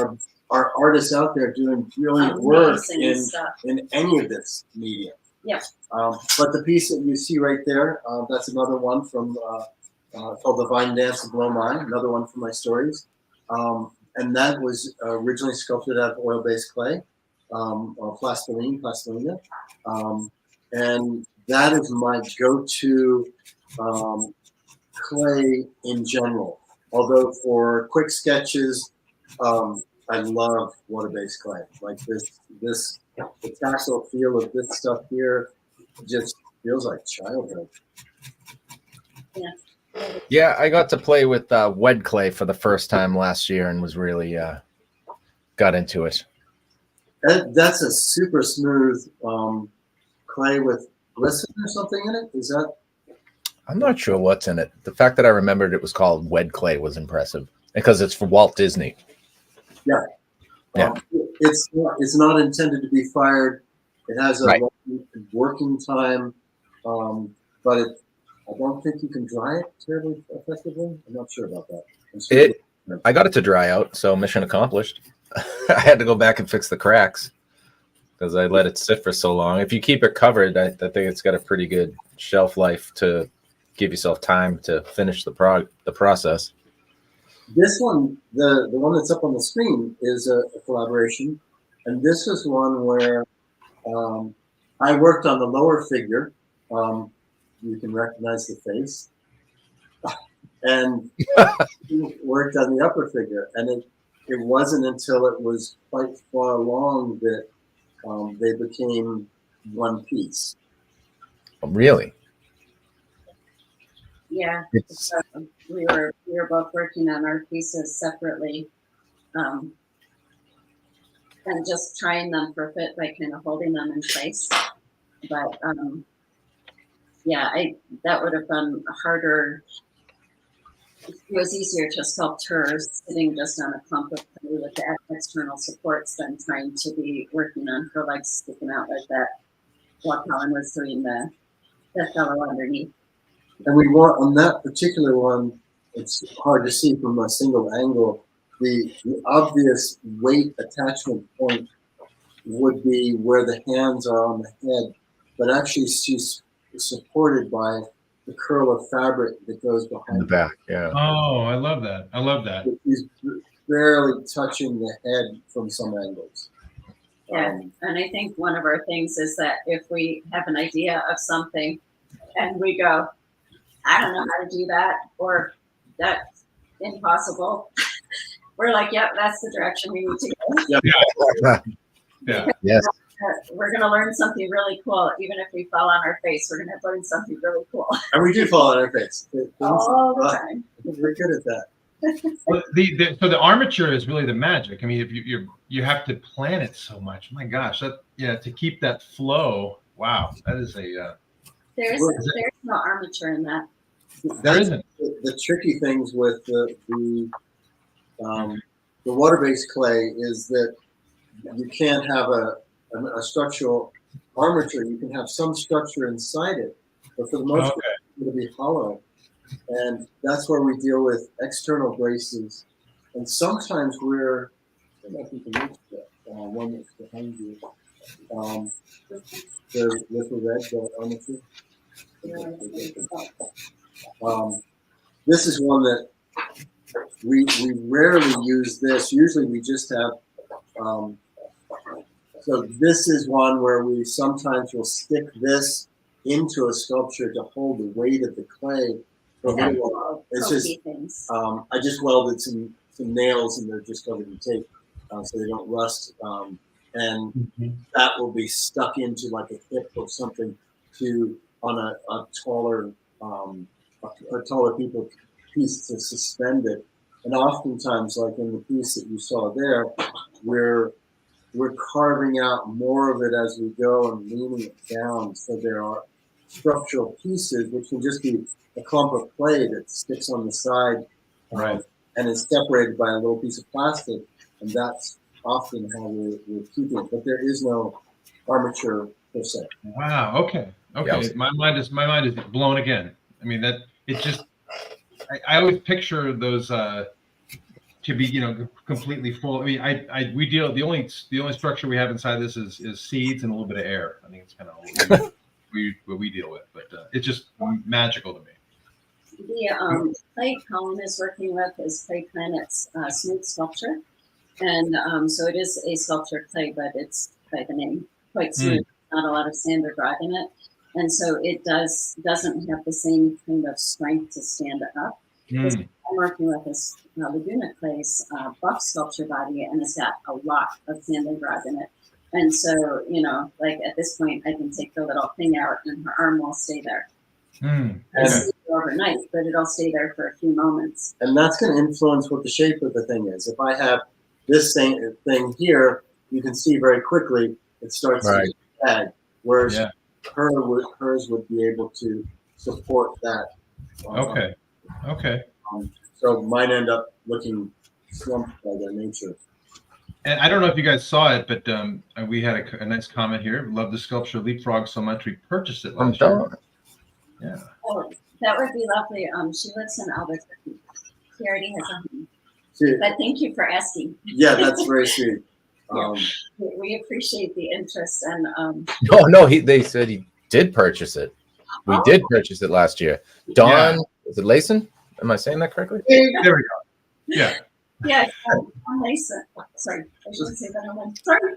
are artists out there doing brilliant work in any of this medium. Yeah. But the piece that you see right there, that's another one from called The Vine Dance of Blow Mine, another one from my stories. And that was originally sculpted out of oil-based clay. or plastilina, and that is my go-to clay in general. Although for quick sketches, I love water-based clay. Like the tactile feel of this stuff here just feels like childhood. Yeah, I got to play with wet clay for the first time last year and was really got into it. That's a super smooth clay with glisten or something in it. Is that? I'm not sure what's in it. The fact that I remembered it was called wed clay was impressive because it's for Walt Disney. Yeah. Yeah. It's not intended to be fired. It has a right. long working time, but I don't think you can dry it terribly effectively. I'm not sure about that. I got it to dry out, so mission accomplished. I had to go back and fix the cracks because I let it sit for so long. If you keep it covered, I think it's got a pretty good shelf life to give yourself time to finish the process. This one, the one that's up on the screen, is a collaboration, and this is one where I worked on the lower figure. You can recognize the face, and worked on the upper figure, and it wasn't until it was quite far along that they became one piece. Oh, really? Yeah, we were both working on our pieces separately, and just trying them for fit by kind of holding them in place. But yeah, that would have been harder. It was easier to sculpt her sitting just on a clump of clay with the external supports than trying to be working on her legs sticking out like that while Colin was doing the fellow underneath. And we want on that particular one, it's hard to see from a single angle. The obvious weight attachment point would be where the hands are on the head, but actually she's supported by the curl of fabric that goes behind the back. Yeah. Oh, I love that. I love that. She's barely touching the head from some angles. Yeah, and I think one of our things is that if we have an idea of something and we go, I don't know how to do that, or that's impossible, we're like, yep, that's the direction we need to go. Yeah. Yes. We're going to learn something really cool. Even if we fall on our face, we're going to learn something really cool. And we do fall on our face. All the time. We're good at that. Well, so the armature is really the magic. I mean, if you have to plan it so much. My gosh, to keep that flow. Wow, that is there's no armature in that. There isn't. The tricky things with the water-based clay is that you can't have a structural armature. You can have some structure inside it, but for the most part, it's going to be hollow. And that's where we deal with external braces. And sometimes I don't know if you can reach that one that's behind you. The little red armature. This is one that we rarely use this. Usually we just have, so this is one where we sometimes will stick this into a sculpture to hold the weight of the clay. It's just, I just welded some nails and they're just covered in tape so they don't rust. And that will be stuck into like a hip or something on a taller people piece to suspend it. And oftentimes, like in the piece that you saw there, we're carving out more of it as we go and leaning it down. So there are structural pieces, which can just be a clump of clay that sticks on the side, right, and is separated by a little piece of plastic, and that's often how we're keeping it. But there is no armature per se. Wow. Okay. Yeah. My mind is blown again. I mean that it just. I always picture those to be completely full. I mean we deal the only structure we have inside this is seeds and a little bit of air. I think it's kind of what we deal with, but it's just magical to me. The clay Colin is working with is Clay Planet's smooth sculpture, and so it is a sculpture clay, but it's by the name, quite smooth, not a lot of sand or grog in it. And so it doesn't have the same kind of strength to stand up. I'm working with this Laguna Clay's buff sculpture body, and it's got a lot of sand and grog in it. And so, you know, like at this point, I can take the little thing out and her arm will stay there. It'll stay there overnight, but it'll stay there for a few moments. And that's going to influence what the shape of the thing is. If I have this thing here, you can see very quickly it starts to sag, whereas hers would be able to support that. Okay. So mine end up looking slumped by their nature. And I don't know if you guys saw it, but we had a nice comment here. Love the sculpture Leapfrog so much we purchased it last year. Yeah. Oh, that would be lovely. She lives in Albuquerque. She already has a home. But thank you for asking. Yeah, that's very sweet. We appreciate the interest. And they said he did purchase it. We did purchase it last year. Dawn, is it Layson? Am I saying that correctly? There we go. Yeah. Yes, I'm Lisa. Sorry, I shouldn't say that on Sorry.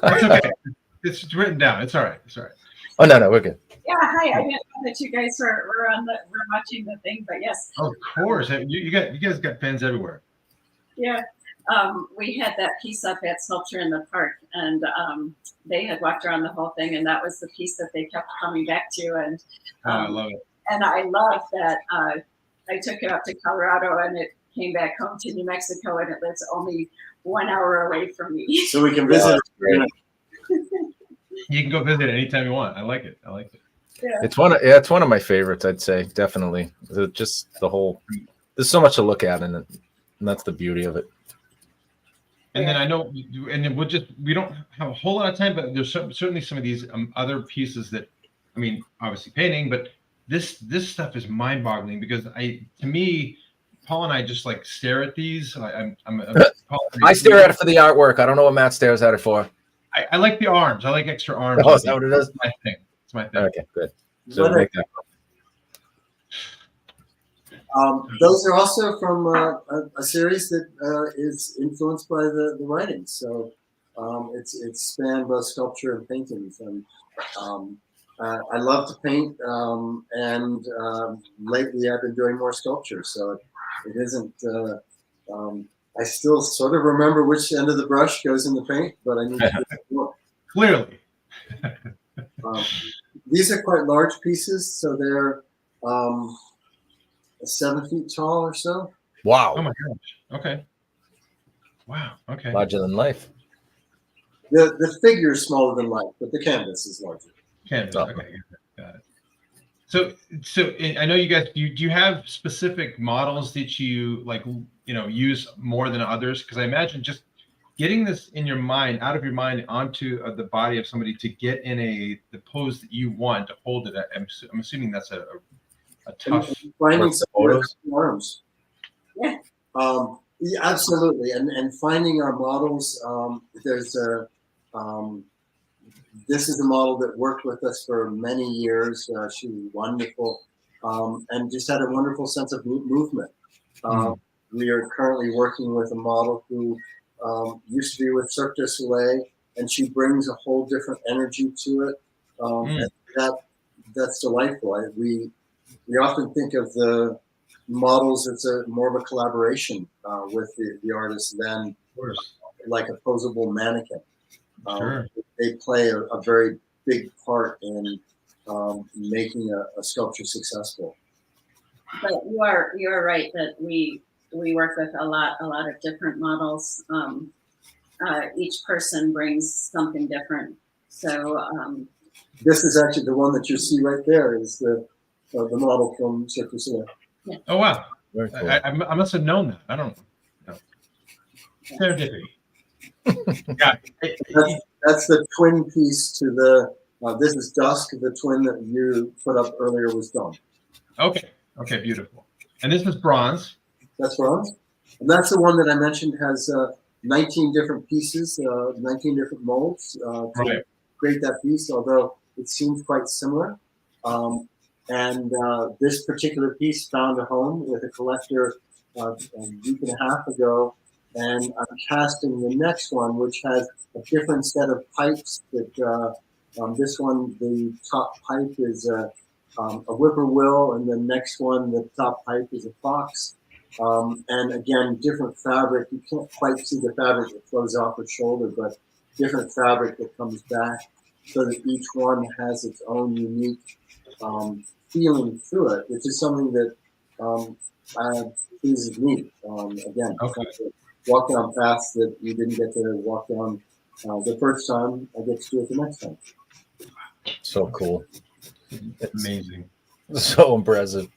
It's okay. It's written down. It's all right. Oh no, we're good. Yeah, hi. I didn't know that you guys were watching the thing, but yes. Of course, you guys got fans everywhere. Yeah, we had that piece up at Sculpture in the Park, and they had walked around the whole thing, and that was the piece that they kept coming back to, and I love it. And I love that I took it up to Colorado, and it came back home to New Mexico, and it lives only 1 hour away from me. So we can visit. You can go visit anytime you want. I like it. Yeah. It's one of my favorites, I'd say, definitely. Just the whole, there's so much to look at in it, and that's the beauty of it. And then I know, and then we don't have a whole lot of time, but there's certainly some of these other pieces that, I mean, obviously painting, but this stuff is mind-boggling because to me, Paul and I just like stare at these. I stare at it for the artwork. I don't know what Matt stares at it for. I like the arms. I like extra arms. Oh, is that what it is? It's my thing. Okay, good. So make that. Those are also from a series that is influenced by the writings. So it's spanned both sculpture and paintings. And I love to paint, and lately I've been doing more sculpture. So it isn't. I still sort of remember which end of the brush goes in the paint, but I need to do more. Clearly. These are quite large pieces, so they're 7 feet tall or so. Wow. Oh my gosh. Okay. Wow. Okay. Larger than life. The figure is smaller than life, but the canvas is larger. Canvas. Okay. Got it. So I know you guys. Do you have specific models that you like? Use more than others? Because I imagine just getting this in your mind, out of your mind, onto the body of somebody to get in the pose that you want to hold it at. I'm assuming that's a tough. Finding some arms. Yeah. Yeah, absolutely. And finding our models. There's a. This is a model that worked with us for many years. She was wonderful, and just had a wonderful sense of movement. We are currently working with a model who used to be with Cirque du Soleil, and she brings a whole different energy to it. And that's delightful. We often think of the models as more of a collaboration with the artist than like a posable mannequin. Sure. They play a very big part in making a sculpture successful. But you are right that we work with a lot of different models. Each person brings something different. So this is actually the one that you see right there is the model from Cirque du Soleil. Yeah. Oh wow! Very cool. I must have known that. I don't know. Serendipity. Yeah. That's the twin piece to the. This is Dusk. The twin that you put up earlier was Dawn. Okay, beautiful. And this is bronze. That's bronze, and that's the one that I mentioned has 19 different pieces, 19 different molds to create that piece. Although it seems quite similar, and this particular piece found a home with a collector a week and a half ago, and I'm casting the next one, which has a different set of pipes. That this one, the top pipe is a whippoorwill, and the next one, the top pipe is a fox. And again, different fabric. You can't quite see the fabric that flows off her shoulder, but different fabric that comes back, so that each one has its own unique feeling through it, which is something that pleases me. Again, walk down paths that you didn't get to walk down the first time. I get to do it the next time. So cool. It's amazing. So impressive.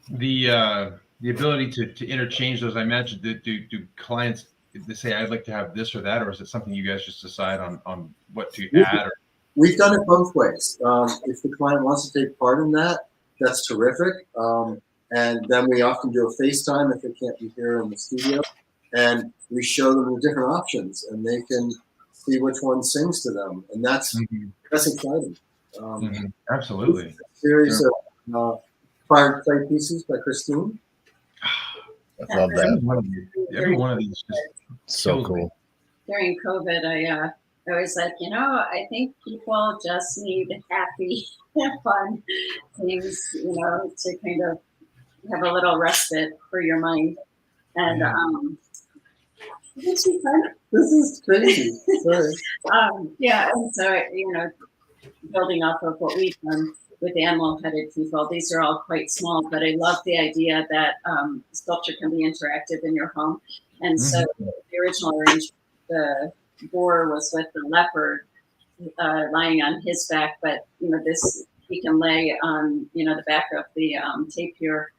The ability to interchange those, I imagine, do clients they say, I'd like to have this or that, or is it something you guys just decide on what to add? Or? We've done it both ways. If the client wants to take part in that, that's terrific. And then we often do a FaceTime if they can't be here in the studio, and we show them the different options, and they can see which one sings to them, and that's exciting. Absolutely. A series of fired clay pieces by Kristine. I love that. Every one of these is just so cool. During COVID, I was like, I think people just need happy, fun things, to kind of have a little respite for your mind. And this is crazy. Sorry. And so, building off of what we've done with animal-headed people, these are all quite small, but I love the idea that sculpture can be interactive in your home. And so the original arrangement, the boar was with the leopard lying on his back, but this he can lay on the back of the tapir.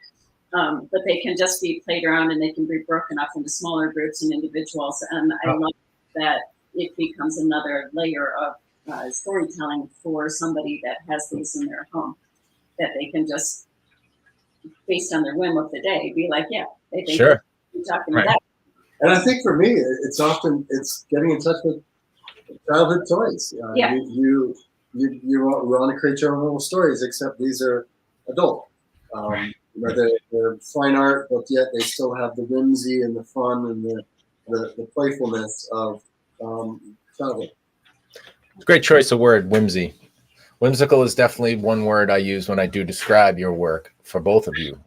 But they can just be played around, and they can be broken up into smaller groups and individuals. And I love that it becomes another layer of storytelling for somebody that has these in their home, that they can just, based on their whim of the day, be like, yeah, they think sure. You're talking about that. And I think for me, it's getting in touch with childhood toys. You want to create your own little stories, except these are adult. They're fine art, but yet they still have the whimsy and the fun and the playfulness of childhood. It's a great choice of word, whimsy. Whimsical is definitely one word I use when I do describe your work for both of you.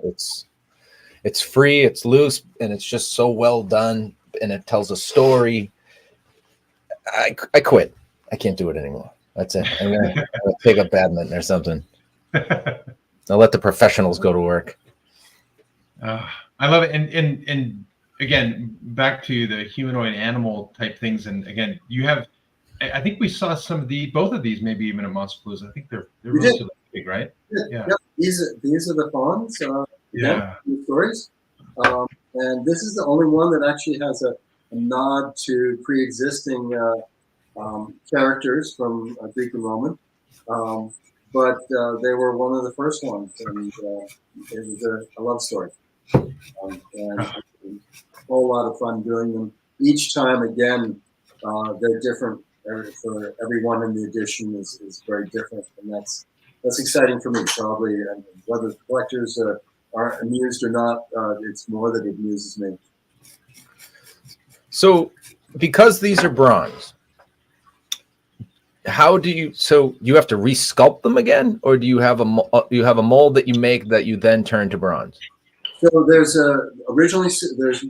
It's free, it's loose, and it's just so well done, and it tells a story. I quit. I can't do it anymore. That's it. I'm gonna pick up badminton or something. I'll let the professionals go to work. I love it. And again, back to the humanoid animal type things. And again, you have, I think we saw both of these, maybe even at Monsterpalooza. I think they're relatively big, right? Yeah. These are the fawns. The stories. And this is the only one that actually has a nod to pre-existing characters from Greek and Roman. But they were one of the first ones, and it was a love story. And a whole lot of fun doing them. Each time, again, they're different. For everyone in the edition is very different, and that's exciting for me. Probably, and whether the collectors are amused or not, it's more that it amuses me. So, because these are bronze, how do you? So you have to resculpt them again, or do you have a mold that you make that you then turn to bronze? So there's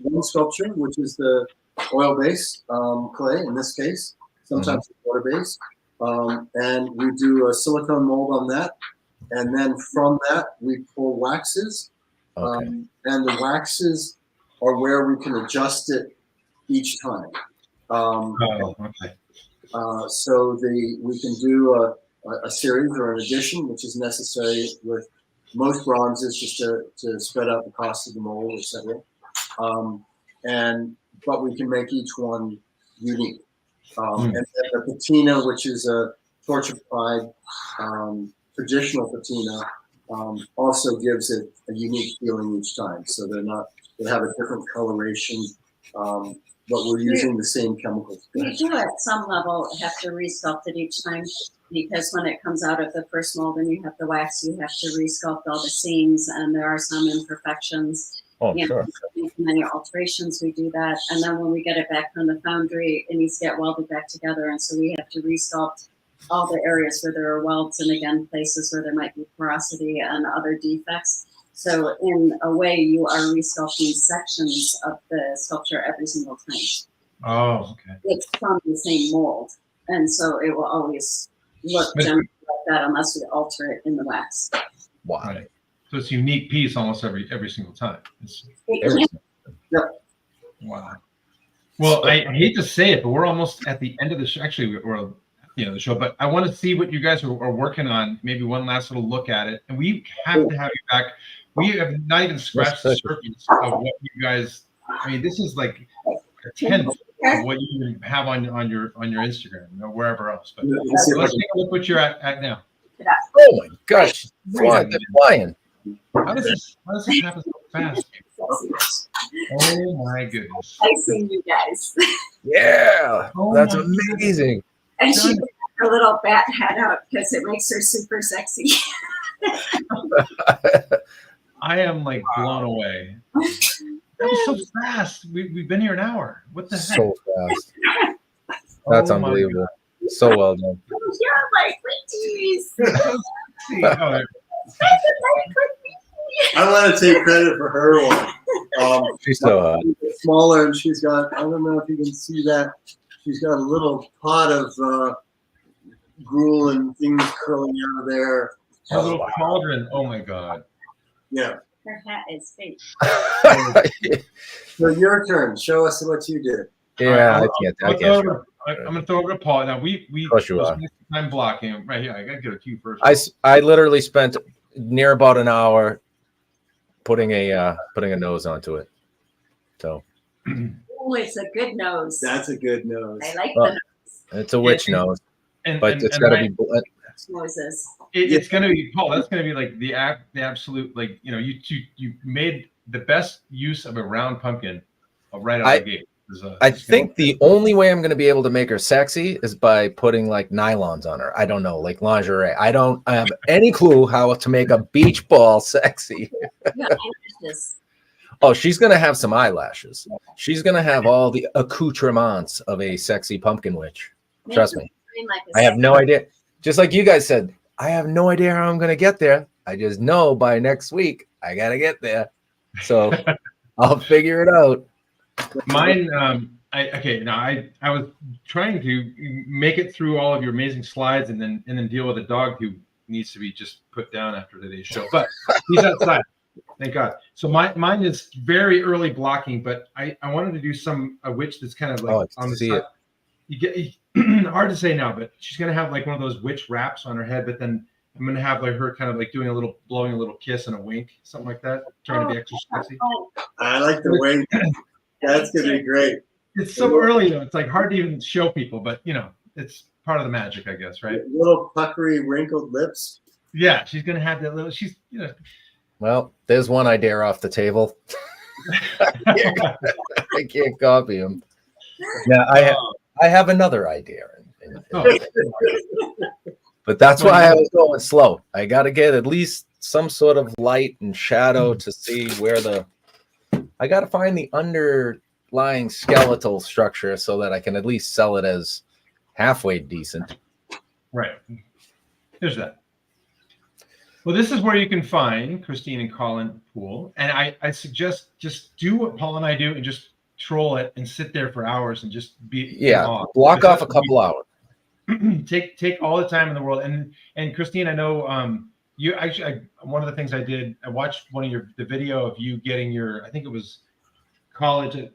one sculpture, which is the oil-based clay in this case. Sometimes it's water-based, and we do a silicone mold on that, and then from that we pull waxes, and the waxes are where we can adjust it each time. So we can do a series or an addition, which is necessary with most bronzes, just to spread out the cost of the mold, etc. But we can make each one unique. And then the patina, which is a torture-fried traditional patina, also gives it a unique feeling each time. So they have a different coloration, but we're using the same chemicals. You do at some level have to resculpt it each time, because when it comes out of the first mold and you have the wax, you have to resculpt all the seams, and there are some imperfections. Oh, you know, sure. make many alterations, we do that. And then when we get it back from the foundry, it needs to get welded back together. And so we have to resculpt all the areas where there are welds and, again, places where there might be porosity and other defects. So in a way, you are resculpting sections of the sculpture every single time. Oh, okay. It's from the same mold. And so it will always look generally like that unless we alter it in the wax. Wow. Right. So it's a unique piece almost every single time. Wow. Well, I hate to say it, but we're almost at the end of the show. Actually, we're the show. But I want to see what you guys are working on. Maybe one last little look at it, and we have to have you back. We have not even scratched the surface of what you guys. I mean, this is like a tenth of what you have on your Instagram or wherever else. But let's take a look what you're at now. Oh my gosh, flying. How does this happen so fast? Oh my goodness. I seen you guys. Yeah, that's amazing. And she put her little bat hat out because it makes her super sexy. I am like blown away. That was so fast. We've been here an hour. What the heck? So fast. That's unbelievable. So well done. You're like, please. I want to take credit for her one. She's so hot. Smaller, and she's got, I don't know if you can see that, she's got a little pot of gruel and things curling out of there. A little cauldron. Oh my God. Yeah. Her hat is fake. So your turn. Show us what you did. Yeah, I can't. I'm gonna throw over to Paul. Now we spent time blocking right here. I gotta get a cue first. I literally spent near about an hour putting a nose onto it. So Oh, it's a good nose. That's a good nose. I like the nose. it's a witch nose, but it's got to be. Noses. It's gonna be Paul. That's gonna be like the absolute, like, you made the best use of a round pumpkin right out of the gate. I think the only way I'm going to be able to make her sexy is by putting like nylons on her. I don't know, like lingerie. I don't have any clue how to make a beach ball sexy. Oh, she's going to have some eyelashes. She's going to have all the accoutrements of a sexy pumpkin witch. Trust me. I have no idea. Just like you guys said, I have no idea how I'm going to get there. I just know by next week I got to get there. So I'll figure it out. Mine, I was trying to make it through all of your amazing slides and then deal with a dog who needs to be just put down after today's show. But he's outside. Thank God. So mine is very early blocking, but I wanted to do a witch that's kind of like on the side. You get hard to say now, but she's gonna have like one of those witch wraps on her head, but then I'm gonna have like her kind of like blowing a little kiss and a wink, something like that, trying to be extra sexy. I like the wink. That's gonna be great. It's so early though; it's like hard to even show people, but it's part of the magic, I guess, right? Little puckery, wrinkled lips. Yeah, she's gonna have that little. Well, there's one idea off the table. I can't copy him. Now I have another idea, but that's why I was going slow. I got to get at least some sort of light and shadow to see where I got to find the underlying skeletal structure so that I can at least sell it as halfway decent. Right. There's that. Well, this is where you can find Kristine and Colin Poole. And I suggest just do what Paul and I do and just troll it and sit there for hours and just be block off a couple hours. Take all the time in the world. And Kristine, I know you actually, one of the things I watched the video of you getting your, I think it was college at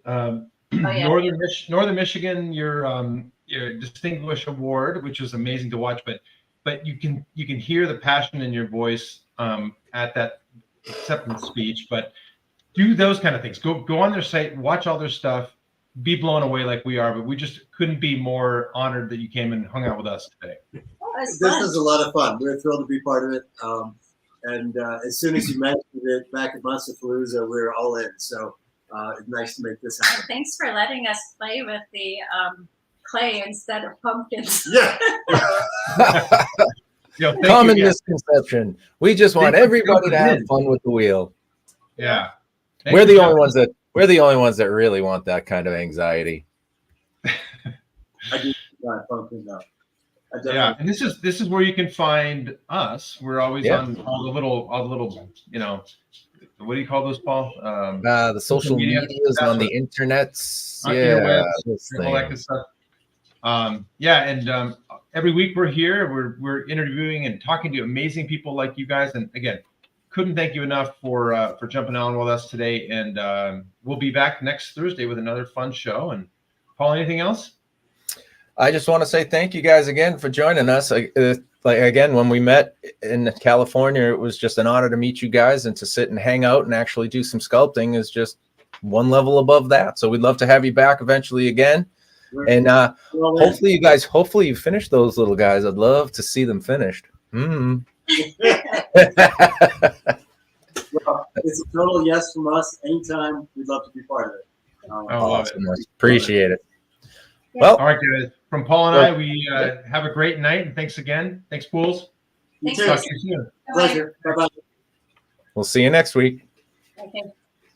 Northern Michigan, your Distinguished Award, which was amazing to watch. But you can hear the passion in your voice at that acceptance speech. But do those kind of things. Go on their site, watch all their stuff, be blown away like we are. But we just couldn't be more honored that you came and hung out with us today. This was a lot of fun. We're thrilled to be part of it. And as soon as you mentioned it back at Monsterpalooza, we were all in. So it's nice to make this happen. Thanks for letting us play with the clay instead of pumpkins. Yeah. Common misconception. We just want everybody to have fun with the wheel. Yeah. We're the only ones that really want that kind of anxiety. I do not function now. Yeah, and this is where you can find us. We're always on all the little, what do you call those, Paul? The social medias on the internets. Yeah, all that good stuff. Every week we're here. We're interviewing and talking to amazing people like you guys. And again, couldn't thank you enough for jumping on with us today. And we'll be back next Thursday with another fun show. And Paul, anything else? I just want to say thank you guys again for joining us. Again, when we met in California, it was just an honor to meet you guys, and to sit and hang out and actually do some sculpting is just one level above that. So we'd love to have you back eventually again. And hopefully you finish those little guys. I'd love to see them finished. Well, it's a total yes from us. Anytime, we'd love to be part of it. Awesome. Appreciate it. Yeah. Well, all right, guys. From Paul and I, we have a great night, and thanks again. Thanks, Pools. You too. Talk to you soon. Pleasure. Bye-bye. We'll see you next week. Okay.